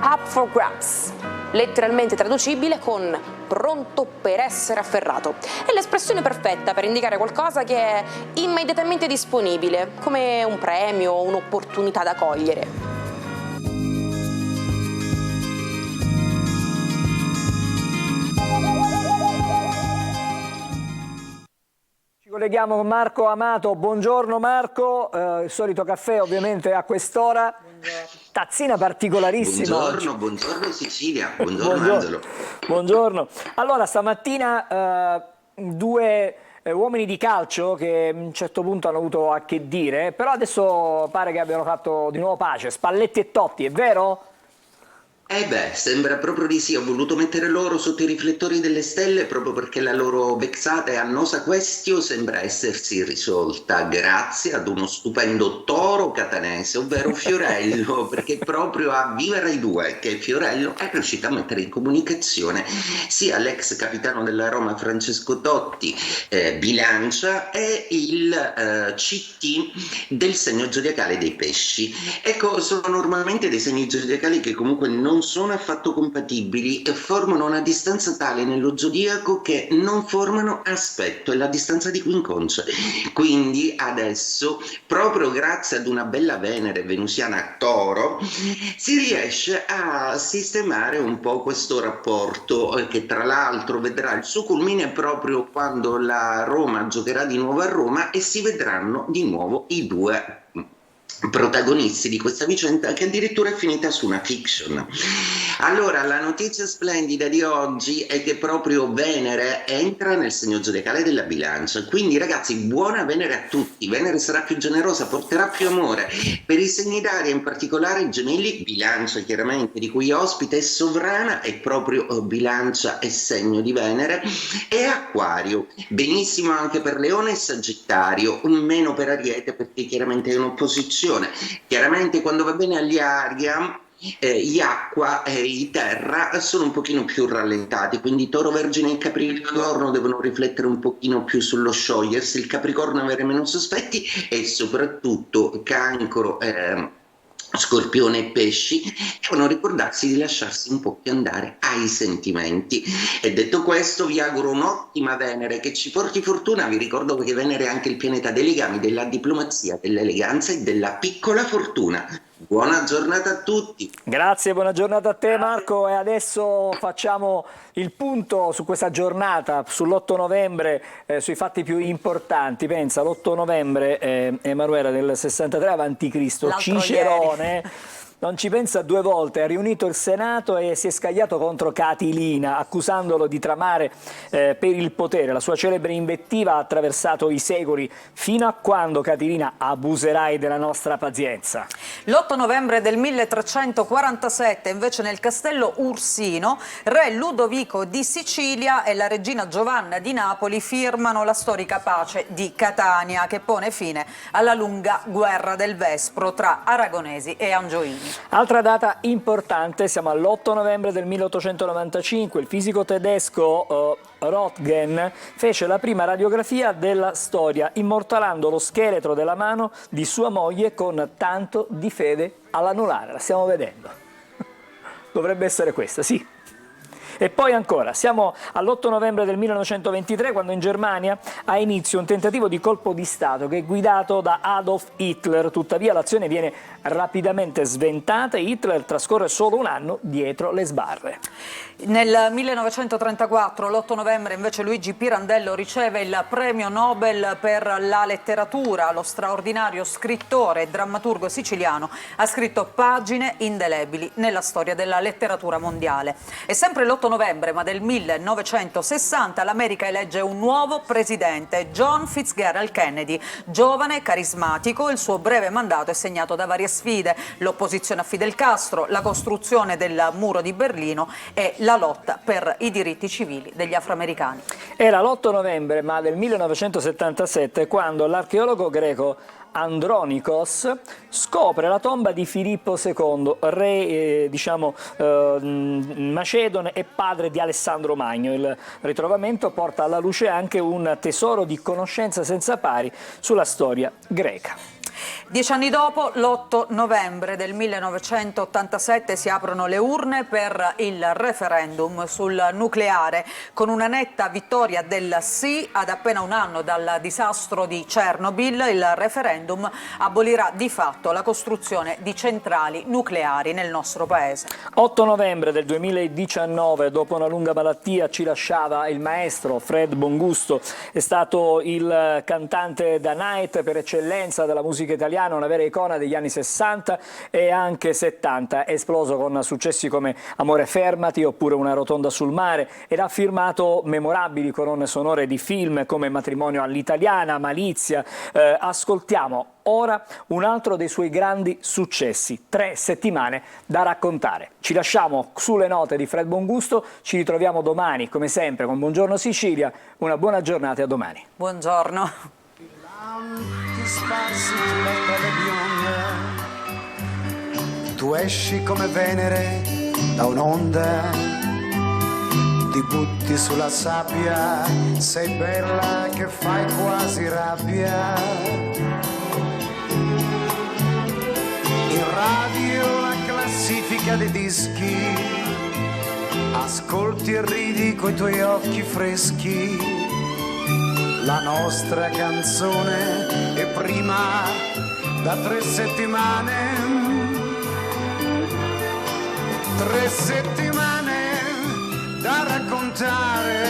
Up for grabs. letteralmente traducibile con pronto per essere afferrato. È l'espressione perfetta per indicare qualcosa che è immediatamente disponibile, come un premio o un'opportunità da cogliere. Colleghiamo con Marco Amato. Buongiorno Marco, il solito caffè ovviamente a quest'ora. Tazzina particolarissima. Buongiorno Sicilia, buongiorno Angelo. Buongiorno. Allora, stamattina due uomini di calcio che a un certo punto hanno avuto a che dire, però adesso pare che abbiano fatto di nuovo pace. Spalletti e Totti, è vero? Sembra proprio di sì, ho voluto mettere loro sotto i riflettori delle stelle proprio perché la loro vexata e annosa questione sembra essersi risolta grazie ad uno stupendo toro catanese, ovvero Fiorello, perché proprio a Viva Rai 2 che Fiorello è riuscito a mettere in comunicazione sia l'ex capitano della Roma Francesco Totti, bilancia, e il CT del segno zodiacale dei pesci. Ecco, sono normalmente dei segni zodiacali che comunque non sono affatto compatibili e formano una distanza tale nello zodiaco che non formano aspetto, è la distanza di quincunce. Quindi adesso, proprio grazie ad una bella Venere venusiana a Toro, si riesce a sistemare un po' questo rapporto che tra l'altro vedrà il suo culmine proprio quando la Roma giocherà di nuovo a Roma e si vedranno di nuovo i due protagonisti di questa vicenda, che addirittura è finita su una fiction. Allora, la notizia splendida di oggi è che proprio Venere entra nel segno zodiacale della Bilancia, quindi ragazzi, buona Venere a tutti. Venere sarà più generosa, porterà più amore per i segni d'aria, in particolare i Gemelli, Bilancia chiaramente, di cui ospite è sovrana, è proprio Bilancia è segno di Venere, e Acquario, benissimo anche per Leone e Sagittario, meno per Ariete perché chiaramente è un'opposizione. Chiaramente quando va bene agli Aria, gli acqua e i terra sono un pochino più rallentati, quindi Toro, Vergine e Capricorno devono riflettere un pochino più sullo sciogliersi, il Capricorno avere meno sospetti, e soprattutto Cancro, Scorpione e Pesci devono ricordarsi di lasciarsi un po' più andare ai sentimenti. E detto questo, vi auguro un'ottima Venere che ci porti fortuna. Vi ricordo che Venere è anche il pianeta dei legami, della diplomazia, dell'eleganza e della piccola fortuna. Buona giornata a tutti. Grazie, buona giornata a te Marco, e adesso facciamo il punto su questa giornata, sull'8 novembre, sui fatti più importanti. Pensa, l'8 novembre, Emanuele del 63 a.C., Cicerone, non ci pensa due volte, ha riunito il Senato e si è scagliato contro Catilina, accusandolo di tramare per il potere. La sua celebre invettiva ha attraversato i secoli, fino a quando, Catilina, abuserai della nostra pazienza. L'8 novembre del 1347, invece, nel castello Ursino, re Ludovico di Sicilia e la regina Giovanna di Napoli firmano la storica pace di Catania, che pone fine alla lunga guerra del Vespro tra aragonesi e angioini. Altra data importante, siamo all'8 novembre del 1895, il fisico tedesco Röntgen fece la prima radiografia della storia, immortalando lo scheletro della mano di sua moglie con tanto di fede all'anulare. La stiamo vedendo. Dovrebbe essere questa, sì. E poi ancora, siamo all'8 novembre del 1923, quando in Germania ha inizio un tentativo di colpo di Stato che è guidato da Adolf Hitler. Tuttavia l'azione viene rapidamente sventata e Hitler trascorre solo un anno dietro le sbarre. Nel 1934, l'8 novembre, invece, Luigi Pirandello riceve il premio Nobel per la letteratura. Lo straordinario scrittore e drammaturgo siciliano ha scritto pagine indelebili nella storia della letteratura mondiale. E sempre l'8 novembre, ma del 1960, l'America elegge un nuovo presidente, John Fitzgerald Kennedy, giovane, carismatico. Il suo breve mandato è segnato da varie sfide: l'opposizione a Fidel Castro, la costruzione del muro di Berlino e la lotta per i diritti civili degli afroamericani. Era l'8 novembre, ma del 1977, quando l'archeologo greco Andronikos scopre la tomba di Filippo II, re macedone e padre di Alessandro Magno. Il ritrovamento porta alla luce anche un tesoro di conoscenza senza pari sulla storia greca. 10 anni dopo, l'8 novembre del 1987, si aprono le urne per il referendum sul nucleare, con una netta vittoria del sì. Ad appena un anno dal disastro di Chernobyl, il referendum abolirà di fatto la costruzione di centrali nucleari nel nostro paese. 8 novembre del 2019, dopo una lunga malattia, ci lasciava il maestro Fred Bongusto. È stato il cantante da night per eccellenza della musica italiana, una vera icona degli anni 60 e anche 70. È esploso con successi come Amore fermati oppure Una rotonda sul mare ed ha firmato memorabili colonne sonore di film come Matrimonio all'italiana, Malizia. Ascoltiamo ora un altro dei suoi grandi successi, 3 settimane da raccontare. Ci lasciamo sulle note di Fred Bongusto, ci ritroviamo domani come sempre con Buongiorno Sicilia, una buona giornata e a domani. Buongiorno. Tu esci come Venere da un'onda, ti butti sulla sabbia, sei bella che fai quasi rabbia. In radio la classifica dei dischi, ascolti e ridi coi tuoi occhi freschi. La nostra canzone è prima da 3 settimane. 3 settimane da raccontare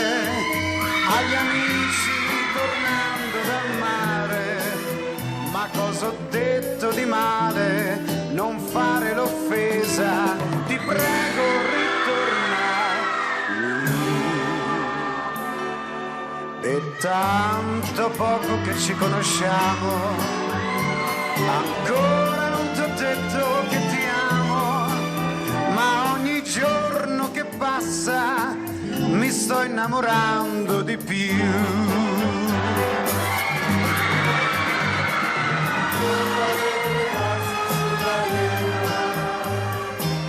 agli amici tornando dal mare. Ma cosa ho detto di male? Non fare l'offesa, ti prego ritorna. È tanto poco che ci conosciamo, ancora non ti ho detto che ti amo, ma ogni giorno che passa mi sto innamorando di più.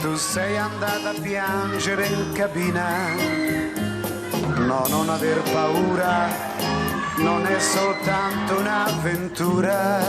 Tu sei andata a piangere in cabina, no, non aver paura, non è soltanto un'avventura.